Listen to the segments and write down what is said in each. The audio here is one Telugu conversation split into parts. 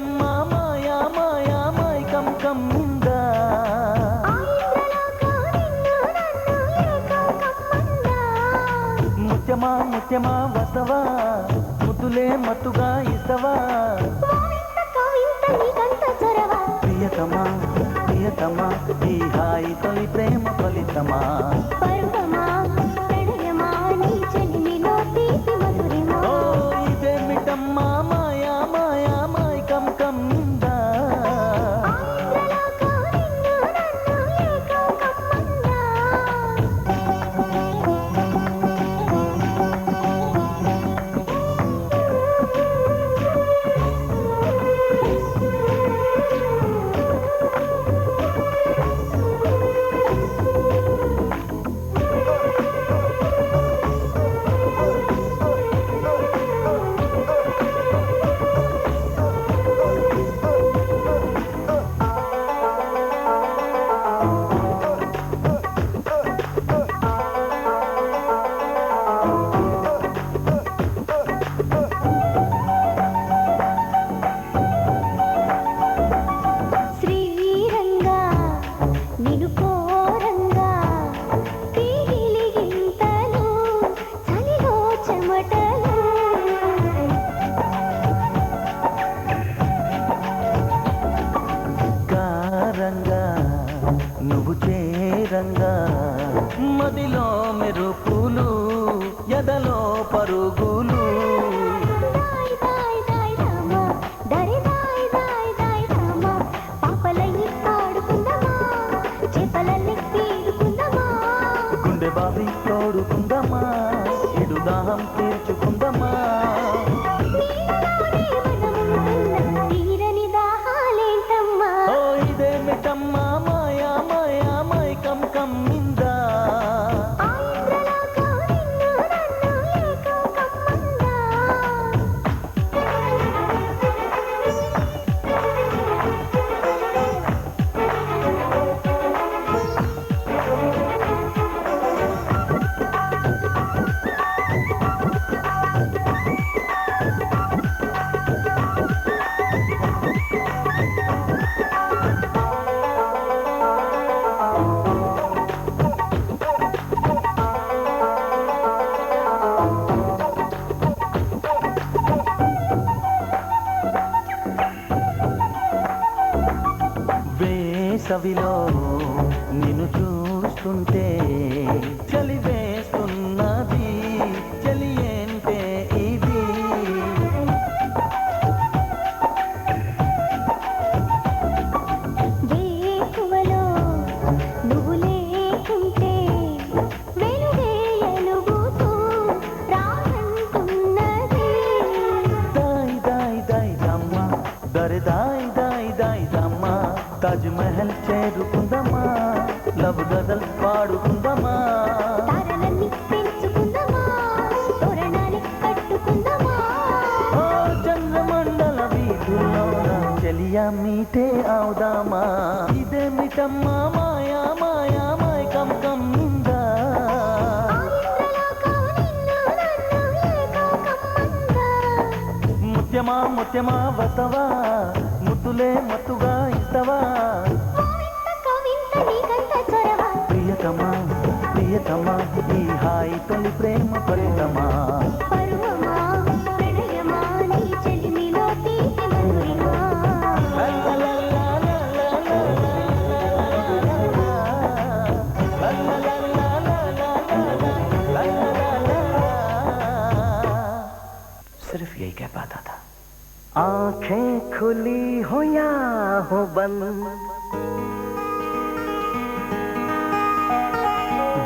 ఇదేమిటమ్మా మాయా మాయా మైకం కమ్మిందా ముత్యమా ముత్యమా వసవా ముద్దులే మత్తుగా ఇసవా ప్రియతమా ప్రియతమా ఈ హాయి తొలి ప్రేమ ఫలితమా ఇదేమిటమ్మా మాయా మాయా మైకం కమ్మిందా నువ్వు చేరంగా మదిలో మెరుపులు ఎదలో పరుగులు గుండె బావి తోడుకుందమా ఇడు దాహం తీర్చుకుందమా ఇదేమిటమ్మా మాయా మాయా మైకం కమ్మిందా వేసవిలో నిన్ను చూస్తుంటే చలి వేస్తున్నది చలి ఏంటే ఇది వేకువలో నువ్వు లేకుంటే వెలుగేయలుగుతూ రానంటున్నది దాయ్ దాయ్ దాయ్ దమ్మ దరి దాయ్ దాయ్ దాయ్ దమ్మ తాజ్ మహల్ చేరుకుందమా లవ్ గజల్ పాడుకుందమా తారలన్నీ పెంచుకుందమా తోరణాలు కట్టుకుందమా ఓ చంద్రమండల వీధుల్లోన చెలియా మీటే అవుదామా ఇదేమిటమ్మా మాయా మాయా మైకం కమ్మిందా ముత్యమా ముత్యమా వసవా ముద్దులే మత్తుగా ఇస్తవా ప్రియతమా ప్రియతమా ఈ హాయి తొలి ప్రేమ ఫలితమా सिर्फ यही कह पाता था आंखें खुली हो या हो बंद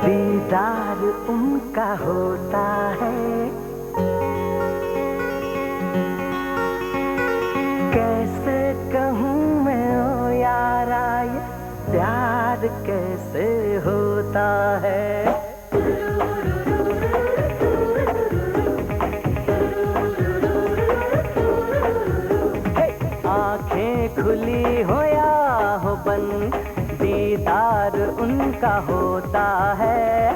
दीदार उनका होता है कैसे कहूँ मैं ओ यारा ये प्यार कैसे होता है खुली हो या हो बंद दीदार उनका होता है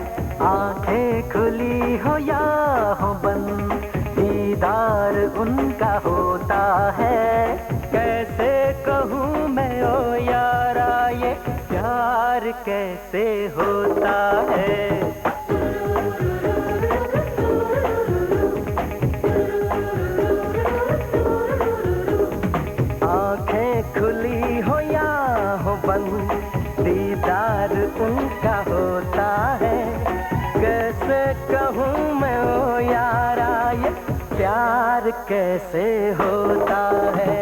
आंखें खुली हो या हो बंद दीदार उनका होता है कैसे होता है। आंखें खुली हो या हो बंद, दीदार उनका होता है। कैसे कहूँ मैं ओ यारा, ये प्यार कैसे होता है।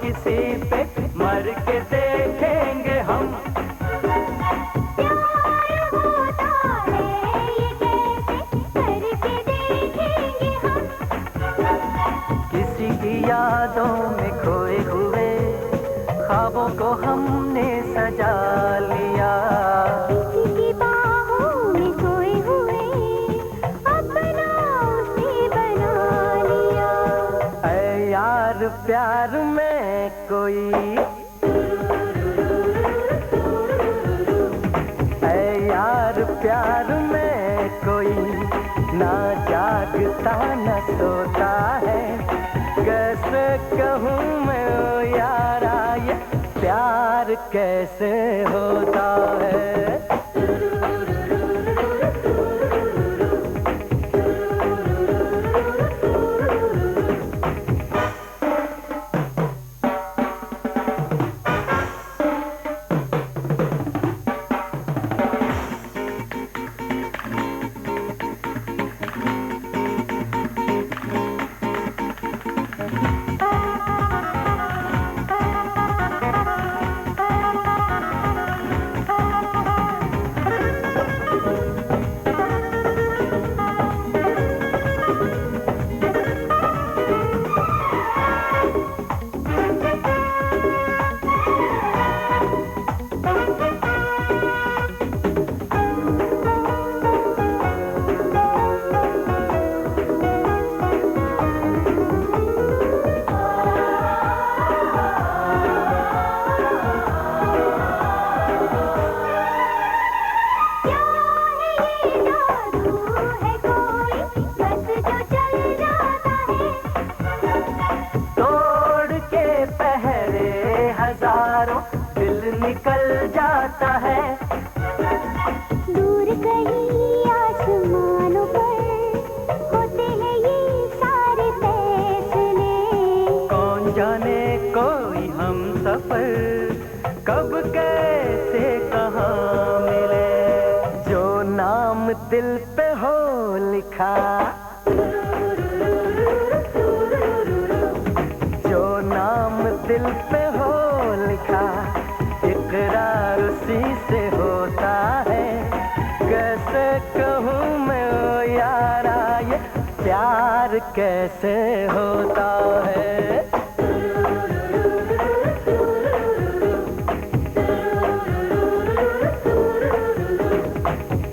किसी पे मर के देखेंगे हम। प्यार होता है ये कैसे करके देखेंगे हम। किसी की यादों में खोए हुए ख्वाबों को हमने सजा लिया। किसी की बाहों में सोए हुए अपना उसे बना लिया। ऐ यार प्यार में कोई, ऐ यार प्यार में कोई ना जागता न सोता है। कैसे कहूँ मैं ओ यारा, ये प्यार कैसे होता है। निकल जाता है। दूर कहीं आसमानों पर होते हैं ये सारे फैसले। कौन जाने कोई हम सफर कब कैसे कहाँ मिले। जो नाम दिल पे हो लिखा, जो नाम दिल पे हो लिखा, इकरार उसी से होता है। कैसे कहूँ मैं ओ यारा, ये प्यार कैसे होता है।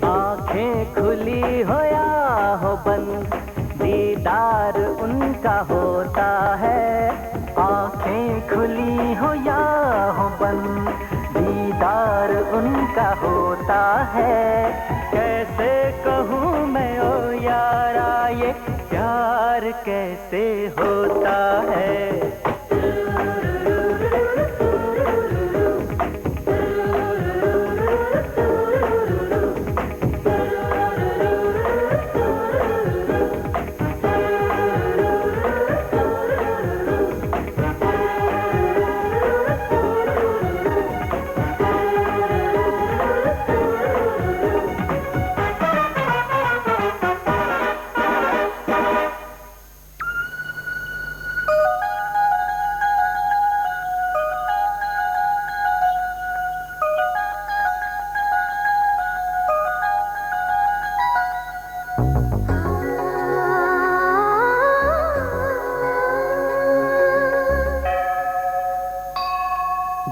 आंखें खुली हो या हो बंद, दीदार उनका होता है। आंखें खुली हो या हो बंद, दीदार उनका होता है। कैसे कहूँ मैं ओ यारा, ये प्यार कैसे होता है।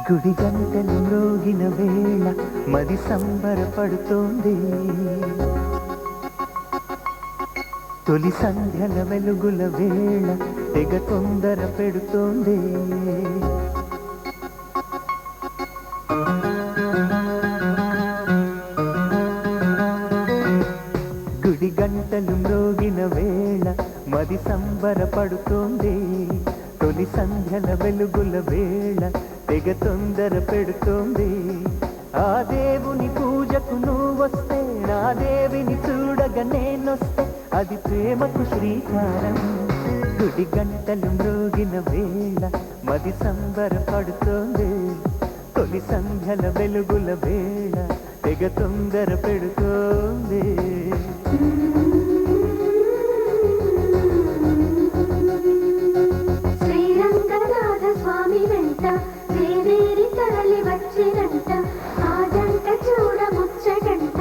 గుడి గంటలు మ్రోగిన వేళ మది సంబరపడుతోంది తొలి సంధ్యల వెలుగుల వేళ తెగ తొందర పెడుతోంది గుడి గంటలు మ్రోగిన వేళ మది సంబరపడుతోంది తొలి సంధ్యల వెలుగుల వేళ తెగ తొందర పెడుతోంది ఆ దేవుని పూజకు నువ్వు వస్తే నా దేవిని చూడగా నేనొస్తే అది ప్రేమకు శ్రీకారం గుడి గంటలు మ్రోగిన వేళ మది సంబరపడుతోంది తొలి సంధ్యల వెలుగుల వేళ తెగ తొందర పెడుతోంది శ్రీరంగనాథ స్వామి వెంట వేరేరి తరలి వచ్చినంట ఆ జంట చూడ ముచ్చటంట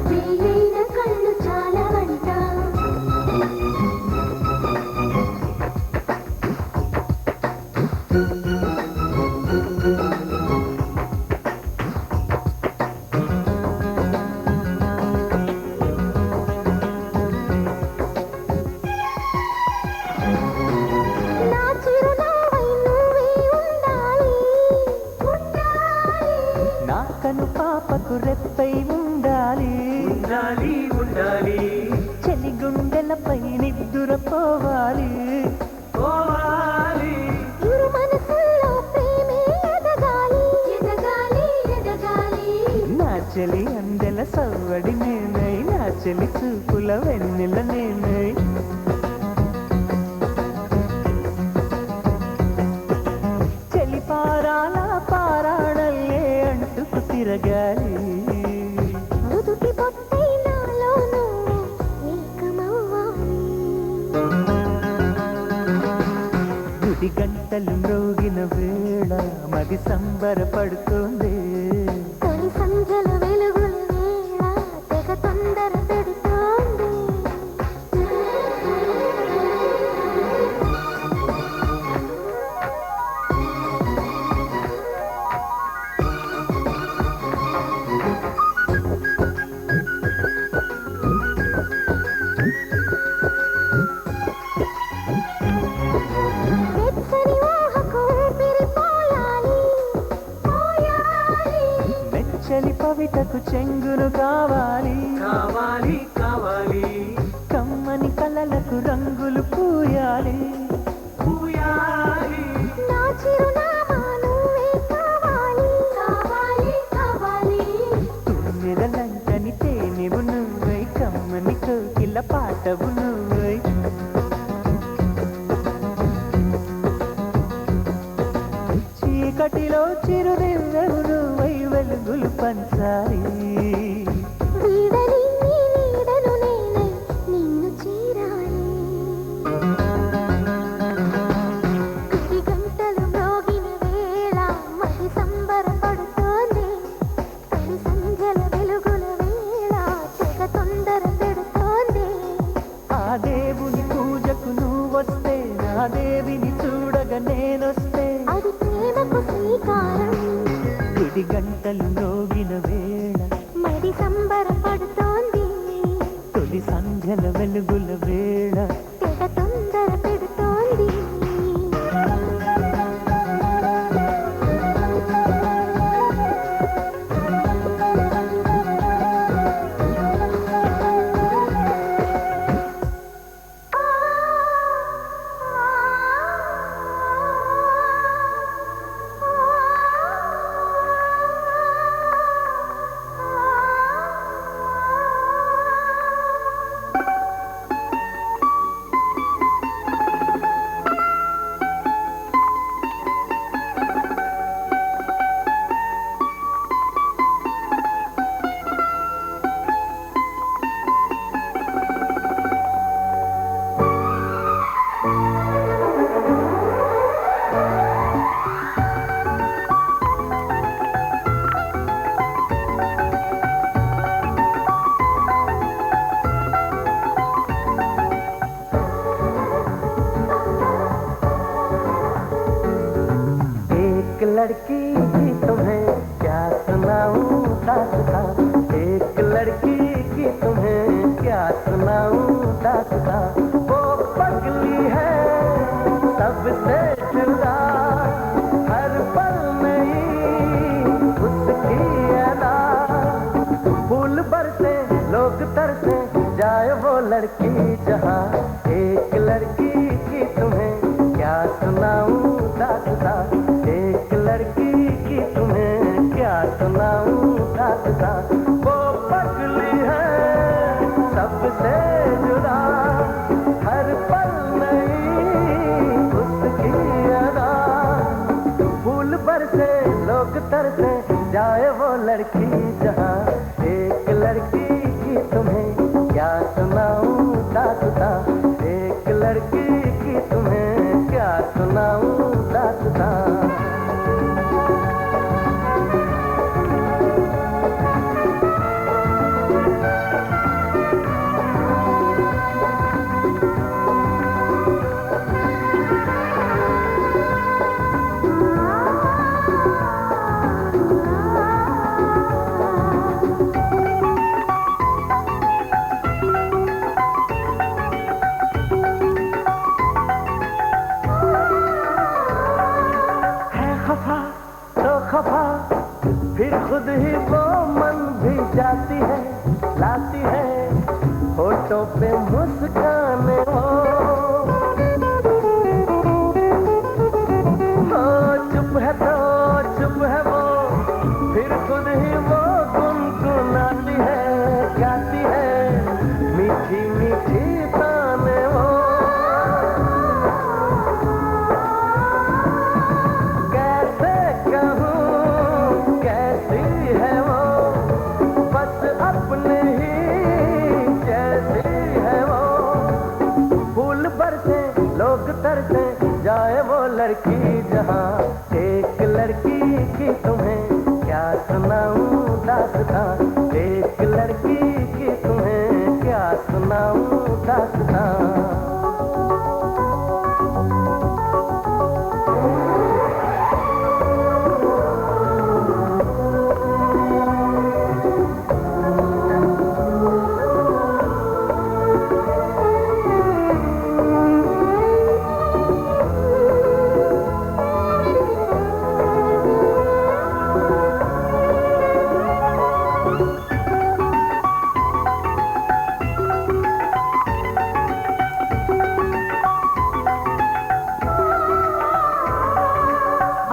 వేలైన కళ్ళు చాలవంట కను పాపకు రెప్పై ఉండాలి ఉండాలి ఉండాలి చలి గుండెలపై నిద్దురపోవాలి పోవాలి ఇరు మనసుల్లో ప్రేమే ఎదగాలి ఎదగాలి ఎదగాలి నా చలి అందెల సవ్వడి నేనై నా చలి చూపుల వెన్నెల నేనై చలి పారాల పారాణల్లే అంటుకు తిరగాలి నుదుటి పొట్టై నాలోను ఏకమవ్వాలి గుడి గంటలు మ్రోగిన వేళ మది సంబరపడుతోంది తొలి సంధ్యల వెలుగుల వేళ తెగ తొందర పెడుతోంది వెచ్చని ఊహకు ఊపిరిపోయాలి పోయాలి వెచ్చలి పవిటకు చెంగును కావాలి కావాలి కావాలి కమ్మని కలలకు రంగులు పూయాలి పూయాలి నా చిరునామా నువ్వే కావాలి కావాలి కావాలి తుమ్మెదలంటని తేనెవు నువ్వై కమ్మని కోకిల పాటవు నువ్వై చీకటిలో చిరుదివ్వెవు నువ్వై వెలుగులు పంచాలి వీడని నీ నీడను నేనై నిన్ను చేరాలి గుడి గంటలు మ్రోగిన వేళ మది సంబరపడుతోంది తొలి సంధ్యల వెలుగుల వేళ తెగ తొందర పెడుతోంది ఆ దేవుని పూజకు నువ్వు వస్తే నా దేవిని చూడగా నేనొస్తే అది ప్రేమకు శ్రీకారం గుడి గంటలు మ్రోగిన వేళ మది సంబరపడుతోంది తొలి సంధ్యల వెలుగుల వేళ తెగ తొందర పెడుతోంది लड़की की तुम्हें क्या सुनाऊं दास्तां, एक लड़की की तुम्हें क्या सुनाऊं दास्तां। वो पगली है सबसे जुदा, हर पल नहीं उसकी अदा। फूल बरसे लोग तरसे, जाए वो लड़की जहां, एक लड़की की तुम्हें क्या सुनाऊं दास्तां, एक लड़की की तुम्हें क्या सुनाऊं दास्तां। वो पगली है सबसे जुदा, हर पल नहीं उसकी अदा। फूल बरसे लोग तरसे, जाए वो लड़की जहां, एक लड़की की तुम्हें क्या सुनाऊं दास्तां, एक लड़की की तुम्हें क्या सुनाऊं दास्तां। खफा फिर खुद ही वो मन भी जाती है, लाती है होठों पे मुस्काने हो चुप है तो चुप है वो, फिर खुद ही वो गुनगुनाती है, गाती है मीठी मीठी ताने हो। लोग तरसे, जाए वो लड़की जहां, एक लड़की की तुम्हें क्या सुनाऊं दास्तां, एक लड़की की तुम्हें क्या सुनाऊं दास्तां।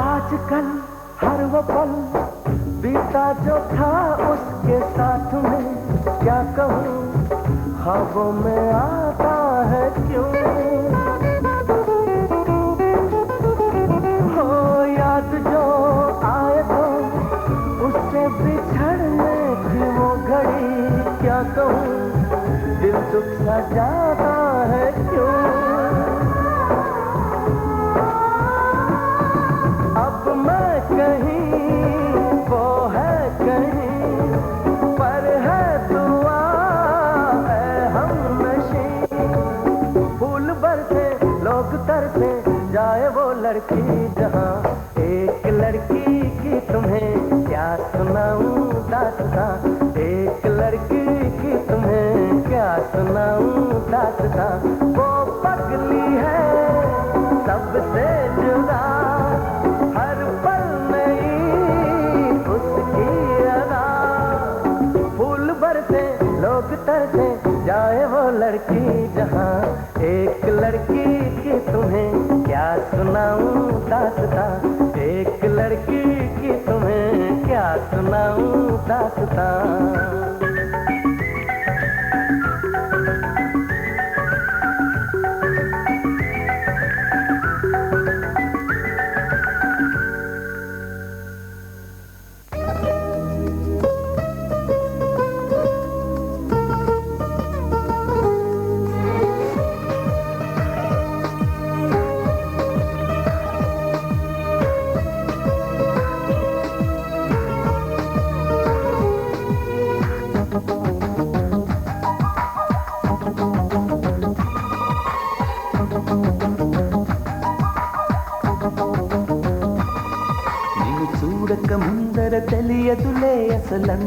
आजकल हर वो पल बीता जो था उसके साथ में, क्या कहूँ ख्वाबों में आता है क्यों। हो याद जो आए तो उससे बिछड़ने की वो घड़ी, क्या कहूँ दिल दुख सा जाता है क्यों। अब मैं कहीं वो है कहीं, पर है दुआ है हमनशी। फूल बरसे लोग तरसे, जाए वो लड़की जहां, एक लड़की की तुम्हें क्या सुनाऊं दास्तां, एक लड़की की तुम्हें क्या सुनाऊं दास्तां। वो पगली है सबसे जुदा, हर पल नहीं उसकी अदा। फूल बरसे लोग तरसे, जाए वो लड़की जहां, एक लड़की की तुम्हें क्या सुनाऊं दास्तां, एक लड़की की तुम्हें क्या सुनाऊं दास्तां।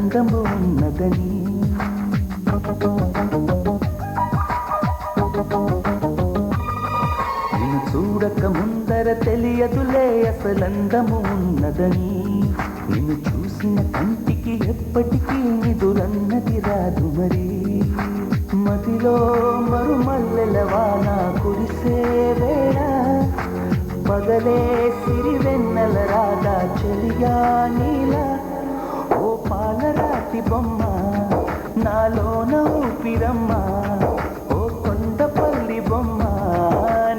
అసలందము ఉన్నదని. నిన్ను చూడక ముందర తెలియదులే అసలందము ఉన్నదని. నిన్ను చూసిన కంటికి ఎప్పటికీ నిదురన్నది రాదు మరి. మదిలో మరుమల్లెల వాన కురిసే వేళ పగలే సిరివెన్నెల రాగా చెలియా నీలా. ఓ పాలరాతి బొమ్మ నాలోన ఊపిరమ్మ, ఓ కొండపల్లి బొమ్మ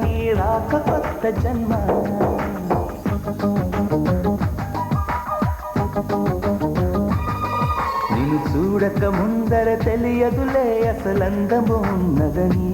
నీ రాక కొత్త జన్మ. నిన్ను చూడక ముందర తెలియదులే అసలందము ఉన్నదని.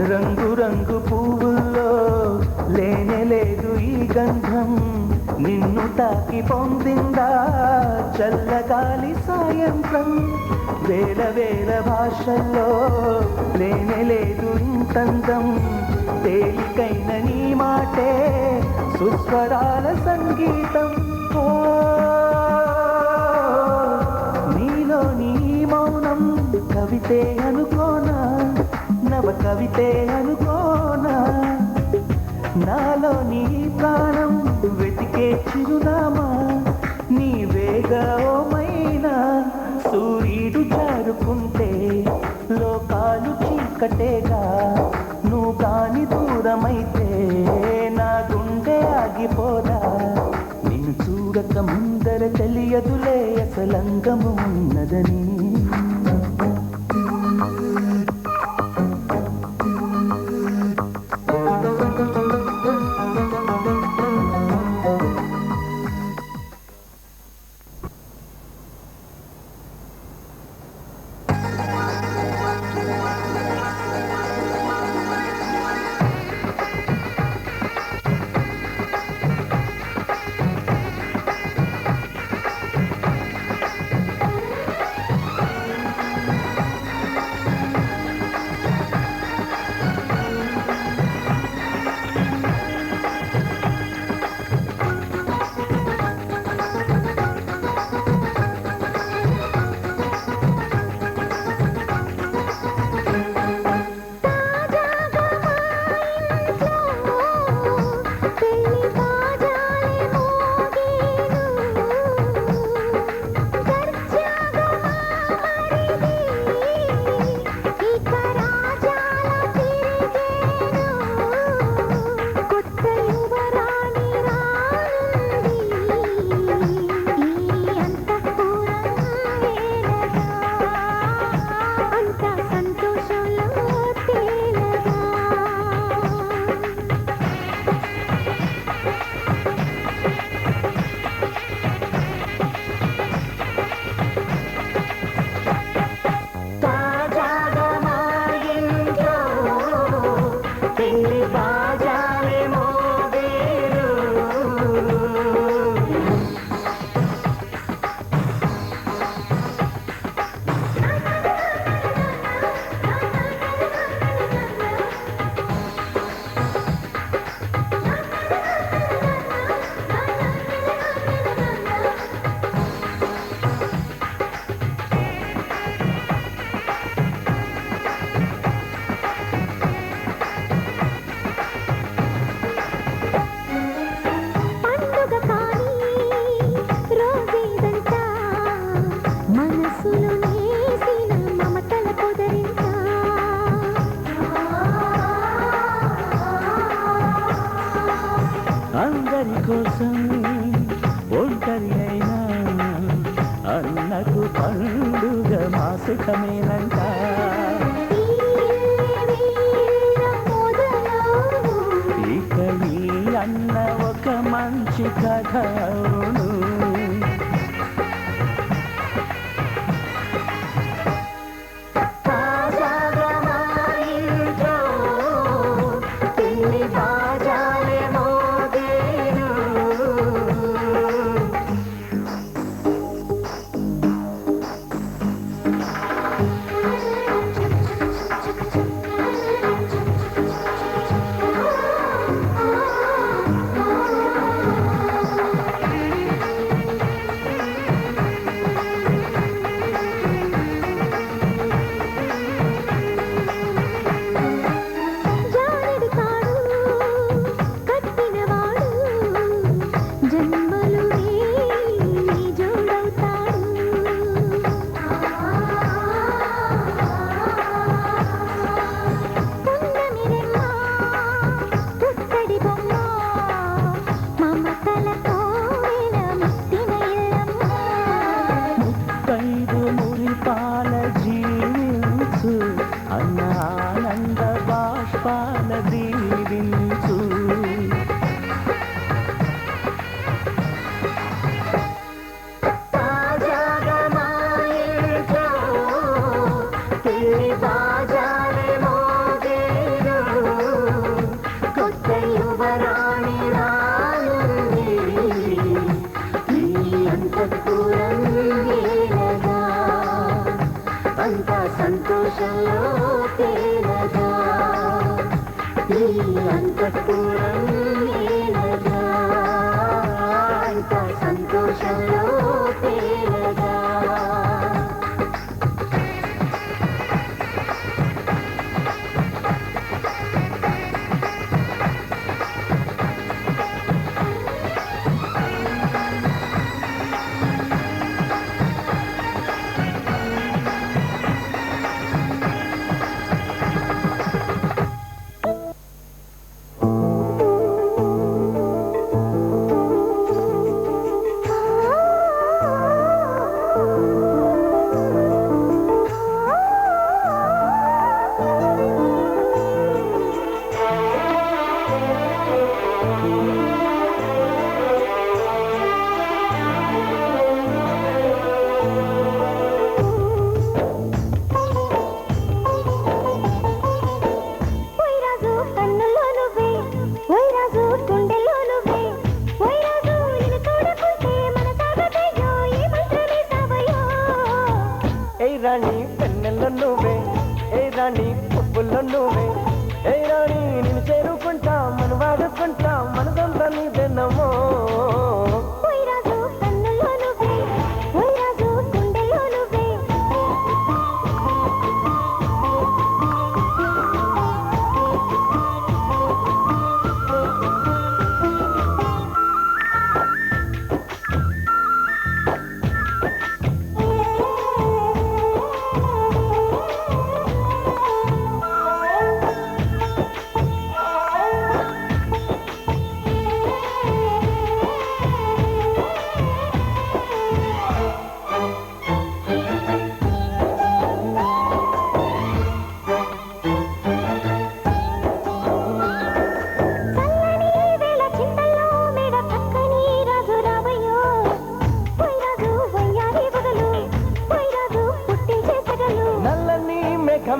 రంగు రంగు పువ్వుల్లో లేనే లేదు ఈ గంధం. నిన్ను తాకి పొందిందా చల్లగాలి సాయంత్రం. వేల వేల భాషల్లో లేనే లేదు ఇంతందం. తేలికైన నీ మాటే సుస్వరాల సంగీతం. ఓ నీలో నీ మౌనం కవితే అనుకోనా, నవ కవితే అనుకోనా. నాలో నీ ప్రాణం వెతికే చిరునామా నీవేగా ఓ మైనా. సూర్యుడు జారుకుంటే లోకాలు చీకటేగా, నువ్వు కాని దూరమైతే నా గుండె ఆగిపోదా. నిన్ను చూడక ముందర తెలియదులే అసలంగము ఉన్నదని. అందరి కోసం ఒంటరి అయినా అన్నకు పండుగ మా సుఖమేనంట. ఇక ఈ అన్న ఒక మంచి కథ అవును. రూపాన దీవించు. సంతోషంలో తేలగా ఈ అంతఃపురం ఏలగా అంత సంతోషంలో తేలగా. రాణి పెన్నెల్లో నువ్వే, ఏ రాణి పువ్వుల్లో నువ్వే, ఏ రాణి నేను చేరుకుంటా మన వాడుకుంటా మనదంతా నీదేనమ్మో.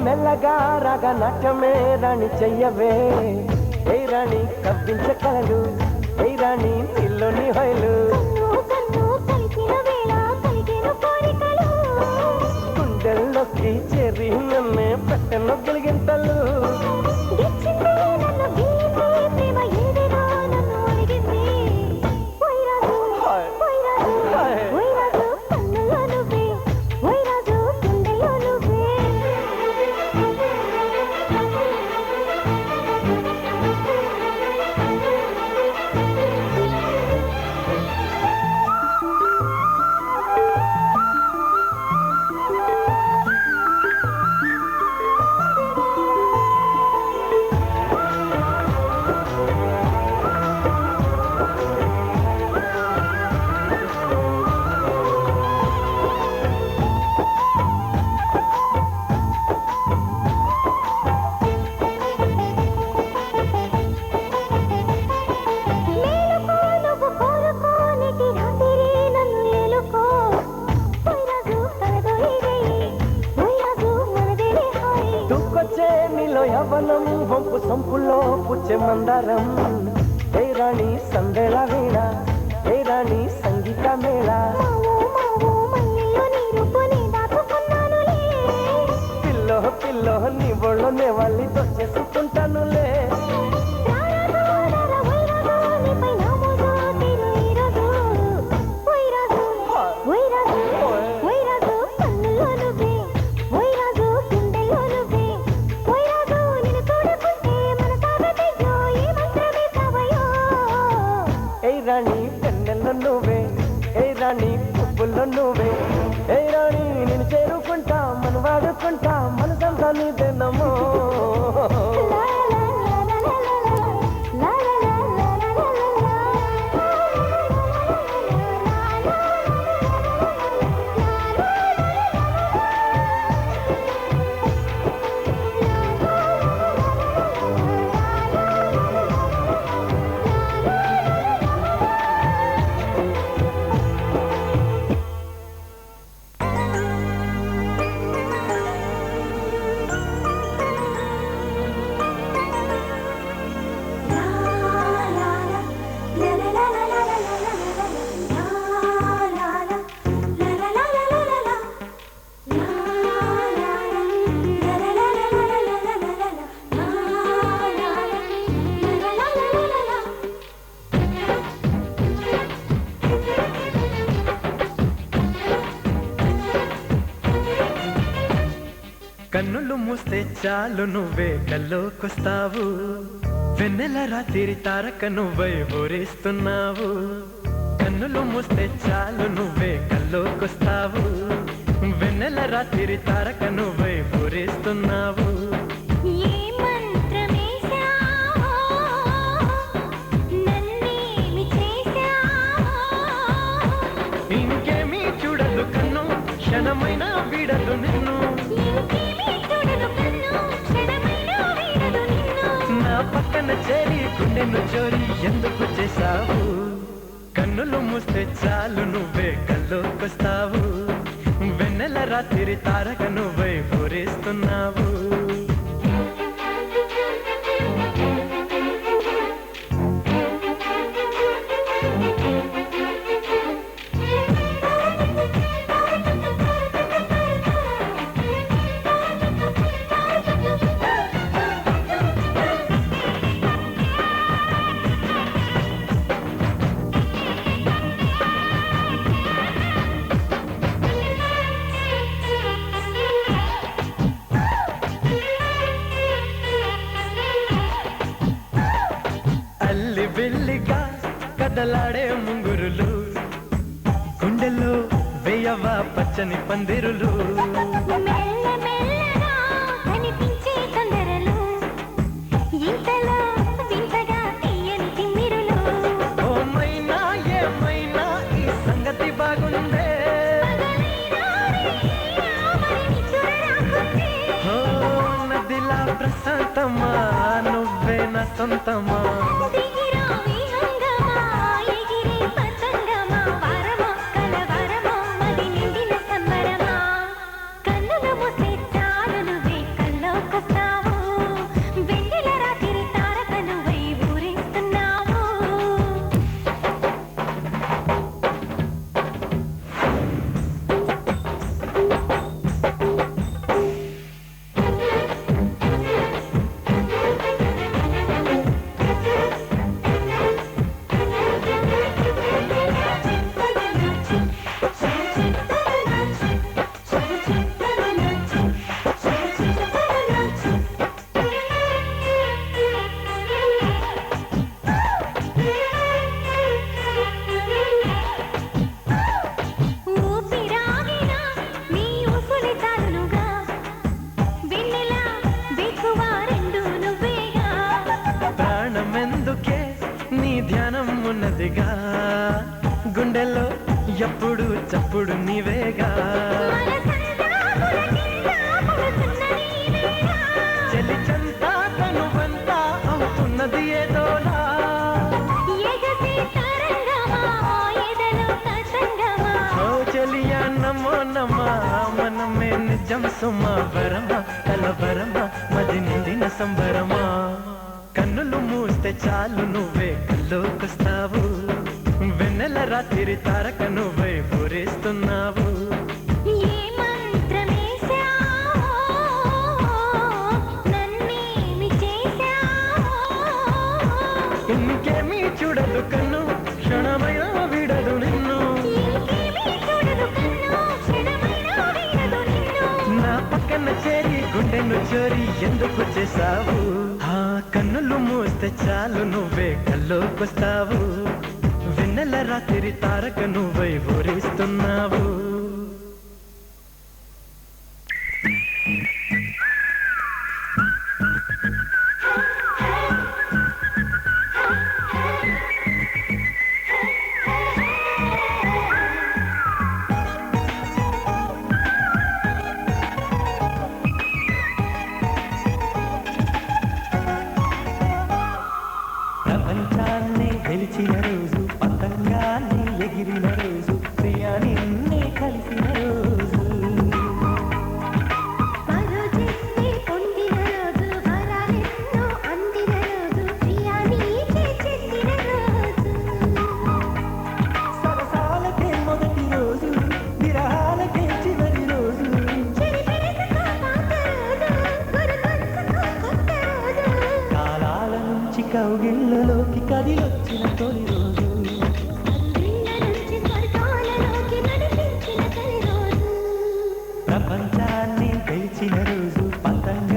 మెల్లగా రాగా నాట్యమే రాణి చెయ్యవే, ఏ రాణి కవ్వించ కలలు, ఏ రాణి నీలోని హైలు, గుండెల్లోకి చేరి నన్నే పెట్టెను గిలిగింతలు. యవనం వంపు సంపులో పుచ్చే మందారం, ఏ రాణి సందేళ వీణ, ఏ రాణి సంగీత మేళ, పిల్లో పిల్లో నీ ఒళ్ళోనే వాళ్ళి దొచ్చేసుకుంటానులే. రాణి పెన్నెల్లో నువ్వే, ఏ రాణి పువ్వుల్లో నువ్వే, ఏ రాణి నేను చేరుకుంటా మన వాడుకుంటా మనసంతా నీదేనమ్మో. మూస్తే చాలు నువ్వే కల్లోకొస్తావు, వెన్నెల రాత్రి తారక నువ్వై ఊరేస్తున్నావు. కన్నులు మూస్తే చాలు నువ్వే కల్లోకొస్తావు, వెన్నెల రాత్రి తారక నువ్వై ఊరేస్తున్నావు. ఇంకేమీ చూడదు కన్ను, క్షణమైనా వీడదు నిన్ను. నా పక్కన చేరి గుండెను చోరి ఎందుకు చేశావు? కన్నులు మూస్తే చాలు నువ్వే కల్లోకొస్తావు, వెన్నెల రాత్రి తారక నువ్వై ఊరేస్తున్నావు. అల్లి బిల్లిగా కదలాడే ముంగురులు, గుండెల్లో వేయవా పచ్చని పందిరులు. ఓమైనా ఏమైనా ఈ సంగతి బాగుందే, ఓ నదిలా ప్రశాంతమా నువ్వే నా సొంతమా. ప్రాణమెందుకే నీ ధ్యానం ఉన్నదిగా, గుండెల్లో ఎప్పుడు చప్పుడు నీవేగా. చెలి చంతా తనువంతా అవుతున్నది ఏదోలా, ఓ చెలియా నమో నమా మనమే నిజం సుమా. వరమా కలవరమా మది నిండిన సంబరమా. కన్నులు మూస్తే చాలు నువ్వే కల్లోకొస్తావు, వెన్నెల రాత్రి తారక నువ్వై ఊరేస్తున్నావు. ఇంకేమీ చూడదు కన్ను, క్షణమైనా వీడదు నిన్ను. నా పక్కన చేరి గుండెను చోరి ఎందుకు చేశావు? ఆ కన్నులు మూస్తే చాలు నువ్వే కల్లోకొస్తావు, వెన్నెల రాత్రి తారక నువ్వై ఊరేస్తున్నావు. ప్రపంచాన్ని గెలిచిన రోజు, పతంగాన్ని ఎగిరిన రోజు, ప్రియా నిన్నే కలిసిన రోజు. సరసాలకే మొదటి రోజు, విరహాలకే చివరి రోజు. కాలాల నుంచి కౌగిళ్ళలోకి కదిలొచ్చిన తొలి రోజు. ప్రపంచాన్ని గెలిచిన రోజు, పతంగా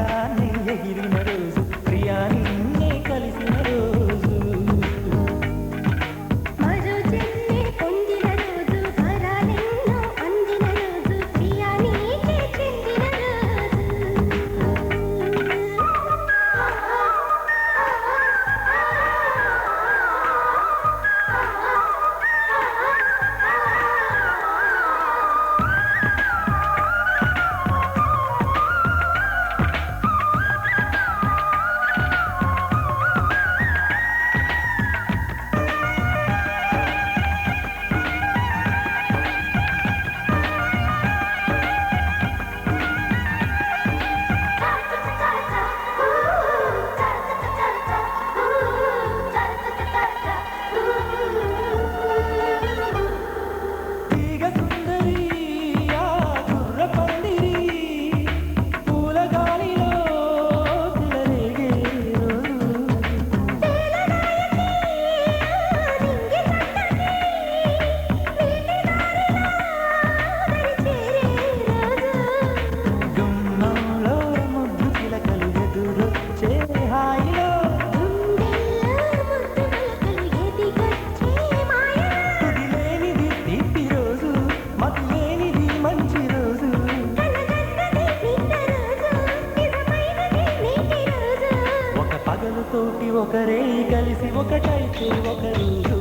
తోటి ఒకరే కలిసి ఒకటైతే ఒక రోజు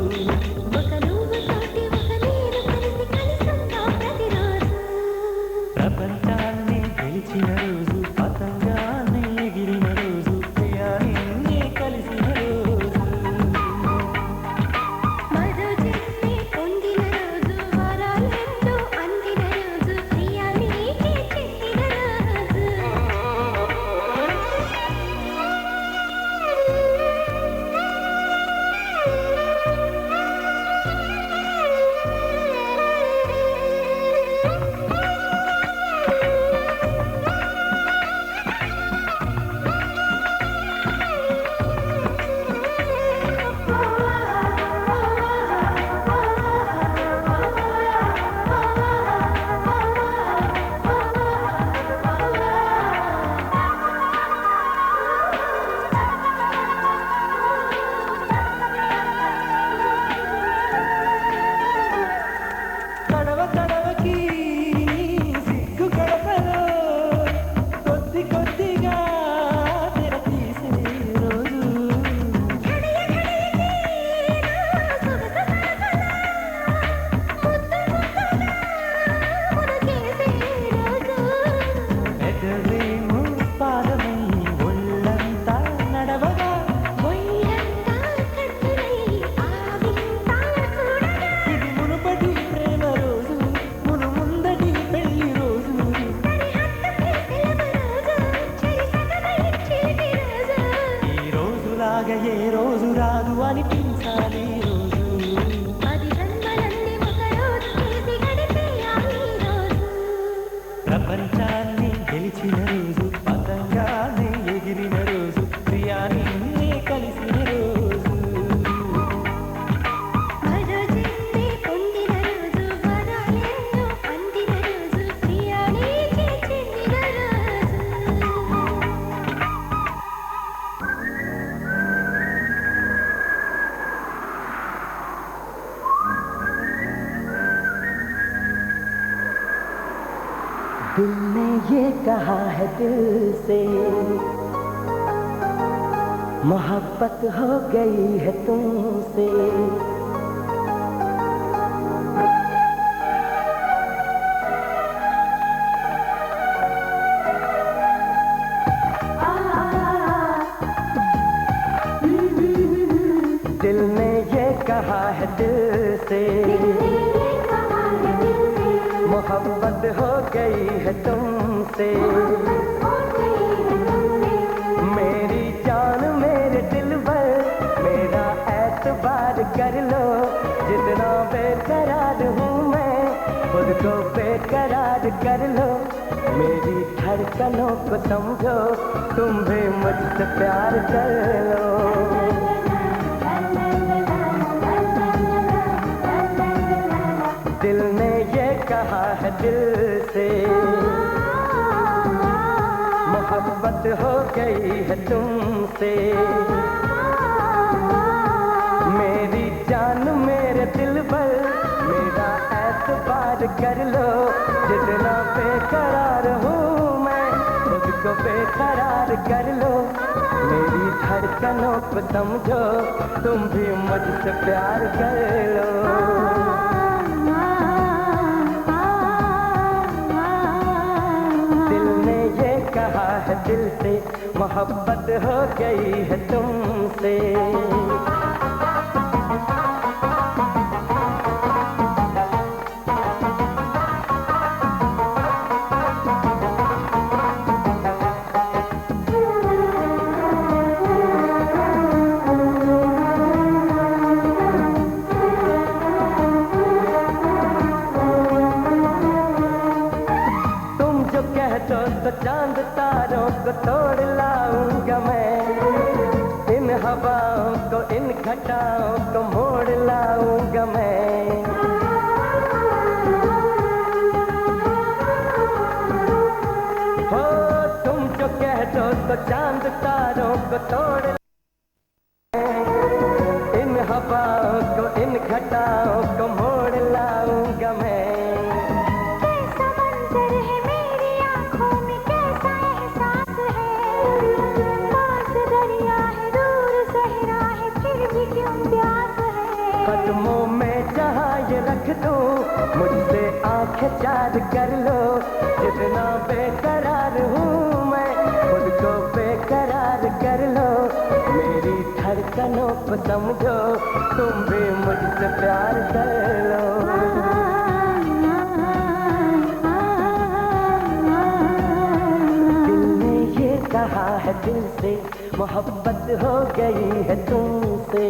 ఒక నువ్వు తోటి ఒక నేను కలిసి కలిసుంటాం ప్రతిరోజు. ప్రపంచాన్ని గెలిచిన రోజు పతంగాన్ని ఎగిరిన రోజు ప్రియాన్ని కలిసిన రోజు మరో జన్మే పొందిన రోజు వరాలెన్నో అందిన రోజు ప్రియాని చెందిన రోజు. తడవ తడవకి సిగ్గు గడపలో కొద్ది కొద్దిగా తెర తీసే రోజు ఎదరేమో పాదమై ఒళ్ళంతా నడవగా ఇది మునుపటి ప్రేమ రోజు మును ముందటి పెళ్లి రోజు ఈ రోజులాగా ఏ రోజు రాదు అనిపించాలి ఈ రోజు ప్రపంచాన్ని గెలిచిన రోజు పతంగాన్ని ఎగిరిన రోజు ప్రియాన్ని కలిసిన రోజు दिल ने ये कहा है दिल से मोहब्बत हो गई है तुमसे दिल ने ये कहा है दिल से मोहब्बत हो गई है तुमसे मेरी जान मेरे दिल पर मेरा एतबार कर लो जितना बेकरार हूँ मैं खुद को बेकरार कर लो मेरी धड़कनों को समझो तुम भी मुझसे प्यार कर लो दिल ने ये कहा है दिल से मोहब्बत हो गई है तुमसे मेरी जान मेरे दिल पर मेरा एतबार कर लो जितना बेकरार हूँ मैं खुद को बेकरार कर लो मेरी धड़कनों को समझो तुम भी मुझसे प्यार कर लो कहा है दिल से मोहब्बत हो गई है तुमसे तो चांद तारों को तोड़ लाऊंगा मैं इन हवाओं को इन घटाओं को मोड़ लाऊंगा मैं हो तुम जो कह दो तो चांद तारों को तोड़ इन हवाओं को इन घटाओं को मोड़ लाऊंगा मैं दरिया है दूर आंखें चार कर लो, जितना बेकरार हूँ मैं, खुद को बेकरार कर लो। मेरी धड़कनों को समझो, तुम भी मुझसे प्यार कर लो। दिल ने ये कहा है दिल से, मोहब्बत हो गई है तुमसे।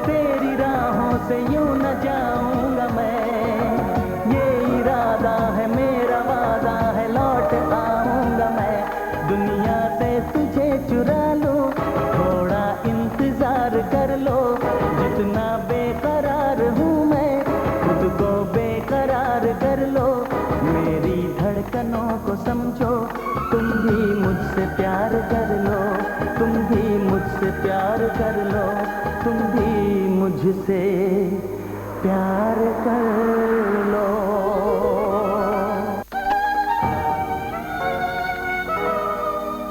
तेरी राहों से यूं न जाऊंगा मैं, ये इरादा है मेरा, वादा है लौट आऊंगा मैं। दुनिया से तुझे चुरा लो, थोड़ा इंतजार कर लो, जितना बेकरार हूँ मैं, खुद को बेकरार कर लो। मेरी धड़कनों को समझो, तुम भी मुझसे प्यार कर लो, तुम भी मुझसे प्यार कर लो, तुम भी मुझसे प्यार कर लो।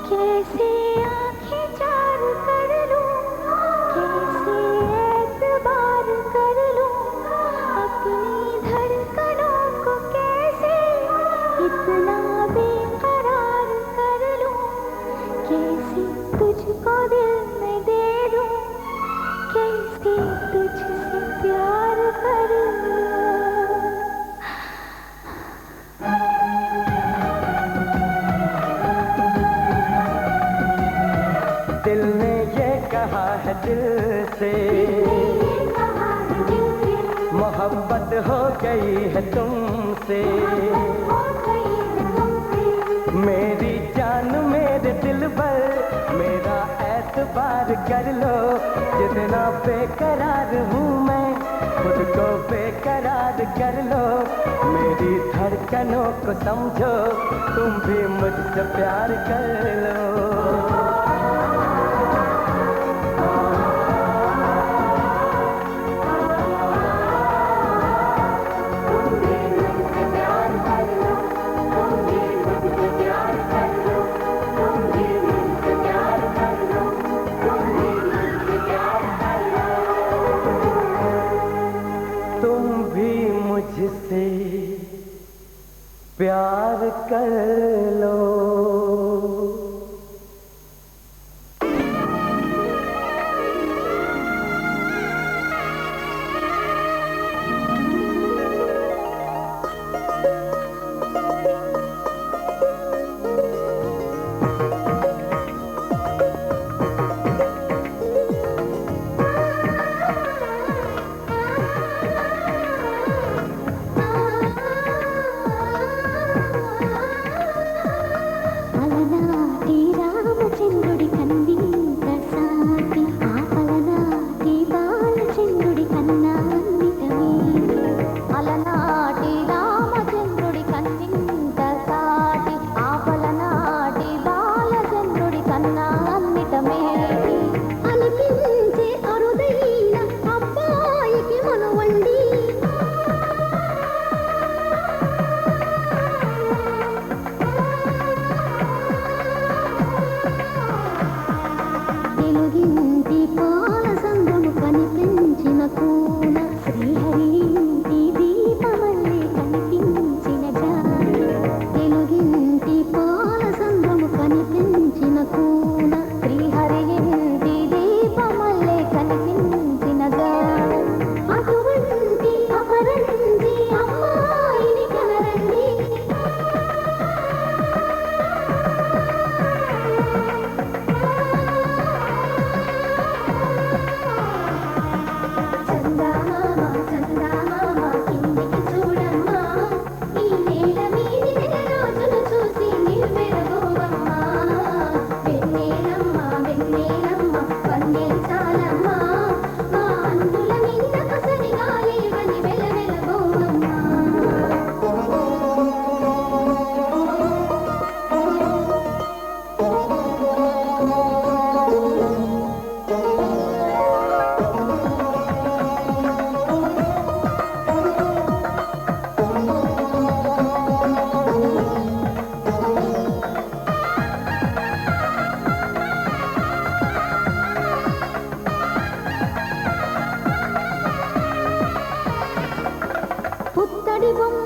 कैसे आंखें चार कर लूं, कैसे एतबार कर लूं, अपनी धड़कनों को कैसे इतना बेकरार कर लूं, कैसे तुझको दिल में दे दूं, कैसे तुझसे प्यार कर लूं। दिल ने ये कहा है दिल से, मोहब्बत हो गई है तुमसे। मेरी जान मेरे दिल पर, मेरा एतबार कर लो, जितना बेकरार हूँ मैं, खुद को बेकरार कर लो। मेरी धड़कनों को समझो, तुम भी मुझसे प्यार कर लो। मुझसे प्यार कर लो।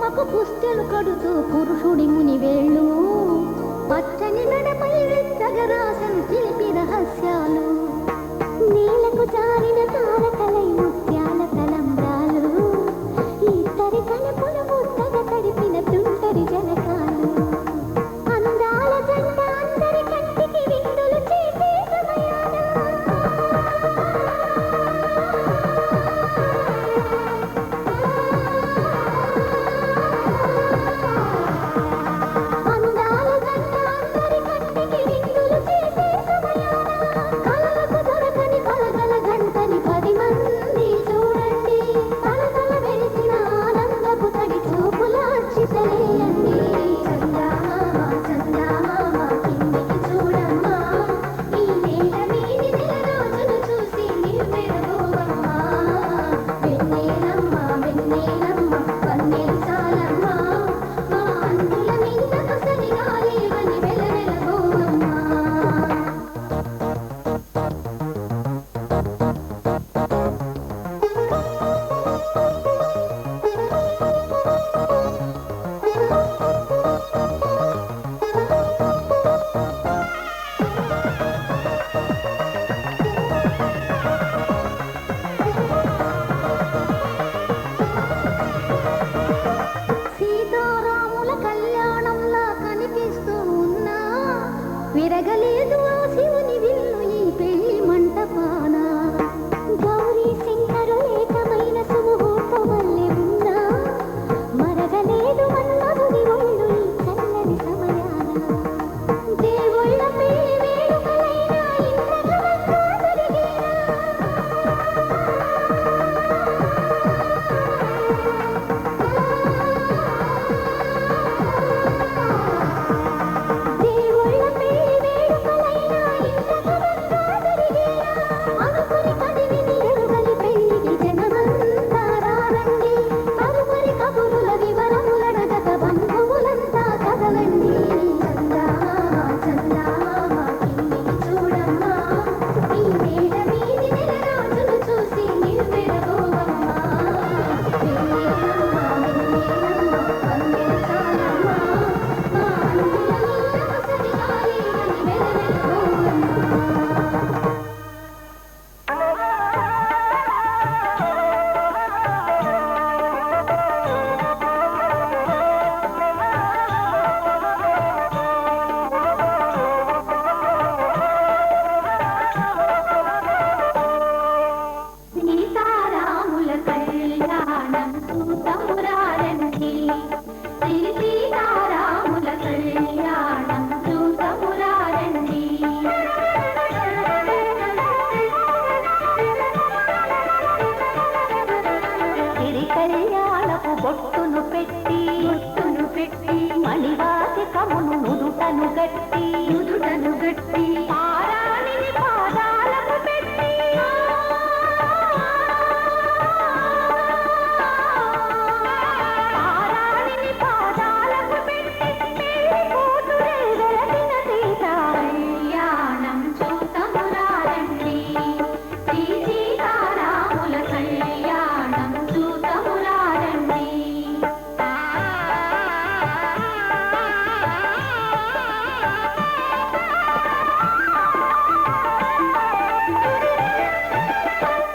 కొమ్మకు పుస్తెలు కడుతూ పురుషుడి ముని వేళ్ళు పచ్చని నడపై వెచ్చగరాసను చిలిపి రహస్యాలు నీలకు జారిన తారకలై ముత్యాల తలంబ్రాలు ఇద్దరి కనుపులు ముద్దగా తడిపిన తుంటరి జనకాలు అందాల జంట అందరి కంటికి విందులు చేసే సమయాన అందాల జంట అందరి కంటికి విందులు చేసే సమయాన కళ్ళకు దొరకని కలగల గంటని 10 మంది చూడండి కలగల వెలిసిన ఆనందపు తడి చూపుల అచ్చితలేయండి చందమామ చందమామ కిందికి చూడమ్మా ఈ నేల మీది నెల రోజులు చూసి నిర్వెరగోవమ్మా వెన్నెలమ్మ వెన్నెలమ్మ వన్నెలు చాలమ్మా మా అందుల నిందకు సరిగాలేవని వెలవెలగోవమ్మా సీతారాముల కళ్యాణంలా కనిపిస్తూ ఉన్నా విరగలేదు ఆ శివుని విల్లు ఈ పెళ్లి మంటపాన గౌరీ శంకరు ఏకమైన సుముహూర్తం వల్లే ఉన్నా మరగలేదు మన్మధుని ఒళ్ళు ఈ చల్లని సమయాన దేవుళ్ళ పెళ్లి వేడుకలైనా ఇంద్రధనుస్సుగా జరిగేనా దేవుళ్ళ పెళ్లి వేడుకలైనా ఇంద్రధనుస్సుగా జరిగేనా అనుకుని కదివిని ఎరుగని పెళ్లికి జనమంతా రారండి తదుపరి కబురుల వివరములడగక బంధువులంతా కదలండి చందమామ చందమామ కిందికి చూడమ్మా ఈ నేల మీది నెల రోజులు చూసి నిర్వెరగోవమ్మా వెన్నెలమ్మ వెన్నెలమ్మ వన్నెలు చాలమ్మా మా అందుల నిందకు సరిగాలేవని వెలవెలగోవమ్మా సీతారాముల కళ్యాణం చూతమురారండి శ్రీ సీతారాముల కళ్యాణం చూతమురారండి సిరి కళ్యాణపు బొట్టును పెట్టి మణివాసికమును నుదుటను గట్టి పారాణిని పాదాలకు పెట్టి పారాణిని పాదాలకు పెట్టి పెళ్లి కూతురే వెలసిన సీత కళ్యాణం చూతమురారండి శ్రీ సీతారాముల కళ్యాణం చూతమురారండి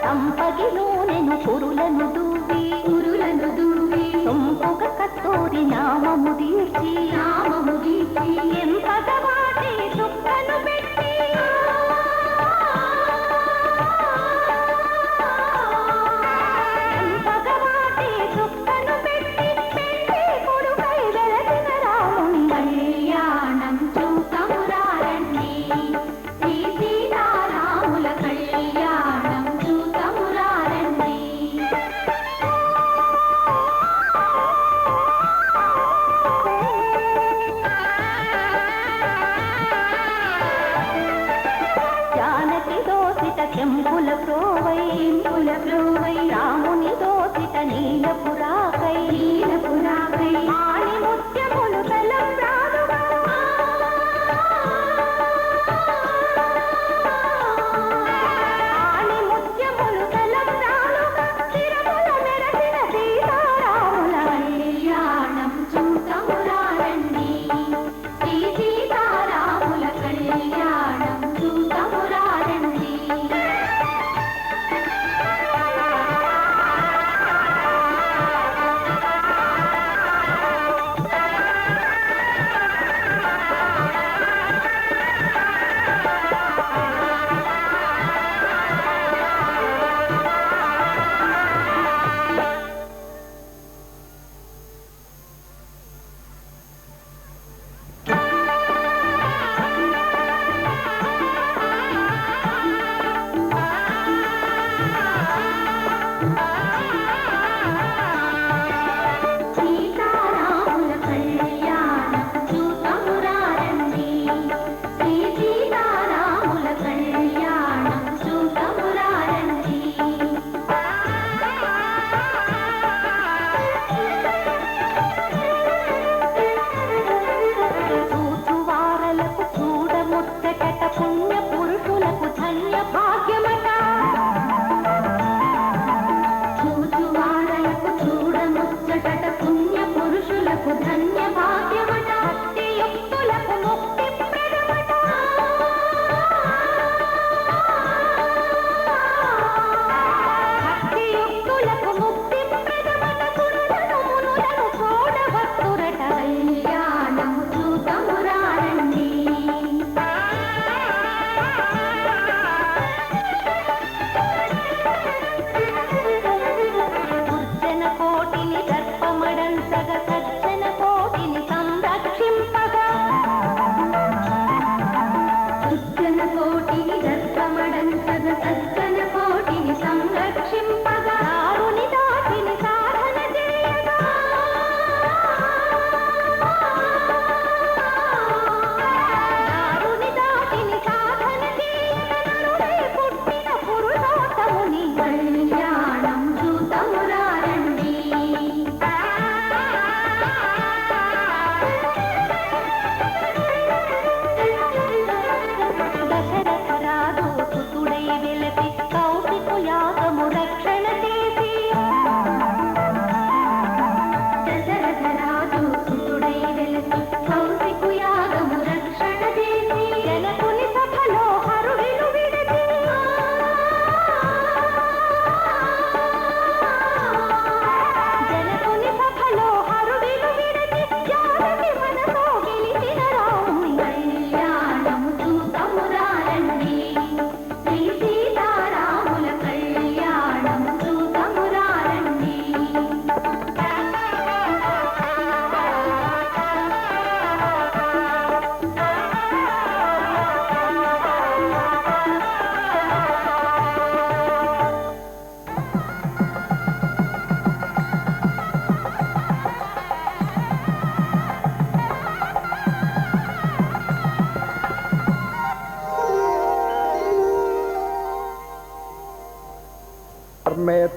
సంపగిలోనెను పురులను దూవి సొంపుగ కత్తూరి నామము దీర్చి ఎంపగ వాటి చుక్కను పెట్టి ఎంపగ వాటి చుక్కను పెట్టి పెళ్లి కొడుకై వెలసిన రాముని కళ్యాణం చూతమురారండి శ్రీ సీతారాముల కళ్యాణం చూతమురారండి జానకి దోసిట చెంపుల ప్రోవై రాముని దోసిట నీలపురాకై ఆని ముత్యములు తలంబ్రాలుగా ఆని ముత్యములు తలంబ్రాలుగా చిరముల మెరసిన సీతారాముల కళ్యాణం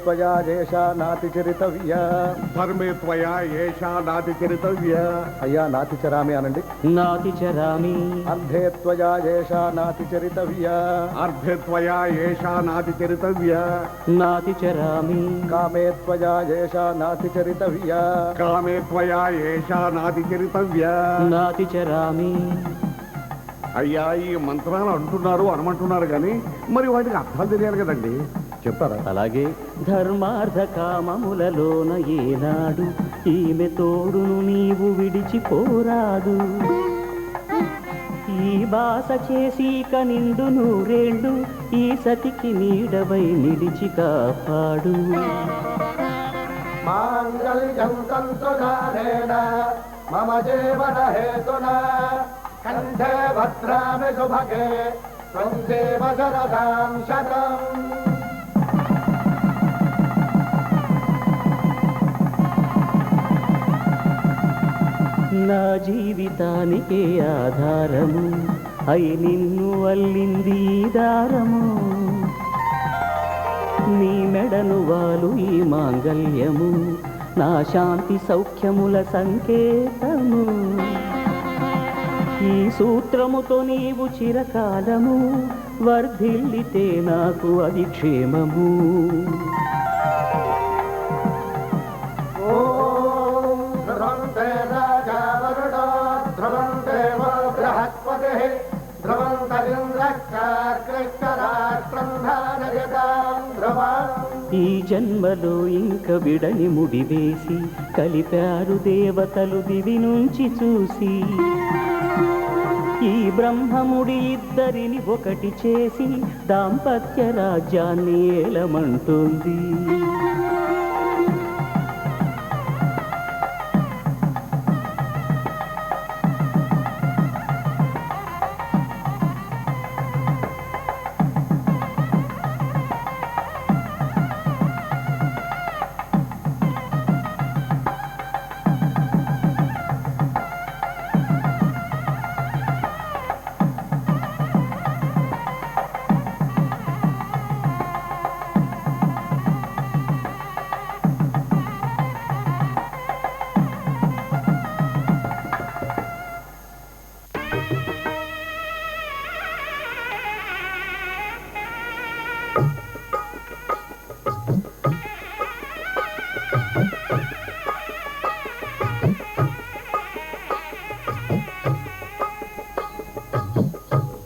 त्वया येषा नातिचरितव्या ధర్మే త్వయా ఏషా నాతి చరితవ్య అయ్యా నాతిచరామి అనండి నాతిచరామి అర్ధే त्वया येषा नातिचरितव्या అర్ధే త్వయా ఏషా నాతి చరితవ్య నాతిచరామి कामे त्वया येषा नातिचरितव्या కామే త్వయా ఏషా నాతి చరితవ్య నాతిచరామి. అయ్యా ఈ మంత్రాలు అంటున్నారు అనమంటున్నారు కానీ మరి వాటికి అర్థాలు తెలియాలి కదండి, చెప్తారా? అలాగే ధర్మార్థ కామములలోన ఏనాడు ఈమె తోడును నీవు విడిచిపోరాదు. ఈ బాస చేసి కనిండు నూరేళ్ళు ఈ సతికి నీడవై నిలిచి కాపాడు. మాంగళ్యం తంతుధారేణ మమ జీవన హేతునా కంఠే భద్రామి శుభగే త్వం దేవ శరదాం శతం. నా జీవితానికే ఆధారము అయి నిన్ను అల్లింది దారము. నీ మెడను వాలు ఈ మాంగళ్యము నా శాంతి సౌఖ్యముల సంకేతము. ఈ సూత్రముతో నీవు చిరకాలము వర్ధిల్లితే నాకు అది క్షేమము. ఓం ధ్రువంతే రాజా వరుణో ధ్రువంతే వో బృహస్పతిః ధ్రువంతరింద్రకాగ్రష్టరాష్ట్రం ధారయతాం ధ్రువం. ఈ జన్మలో ఇంక విడని ముడివేసి కలిపారు దేవతలు దివి నుంచి చూసి. ఈ బ్రహ్మముడి ఇద్దరిని ఒకటి చేసి దాంపత్య రాజ్యాన్ని ఏలమంటుంది.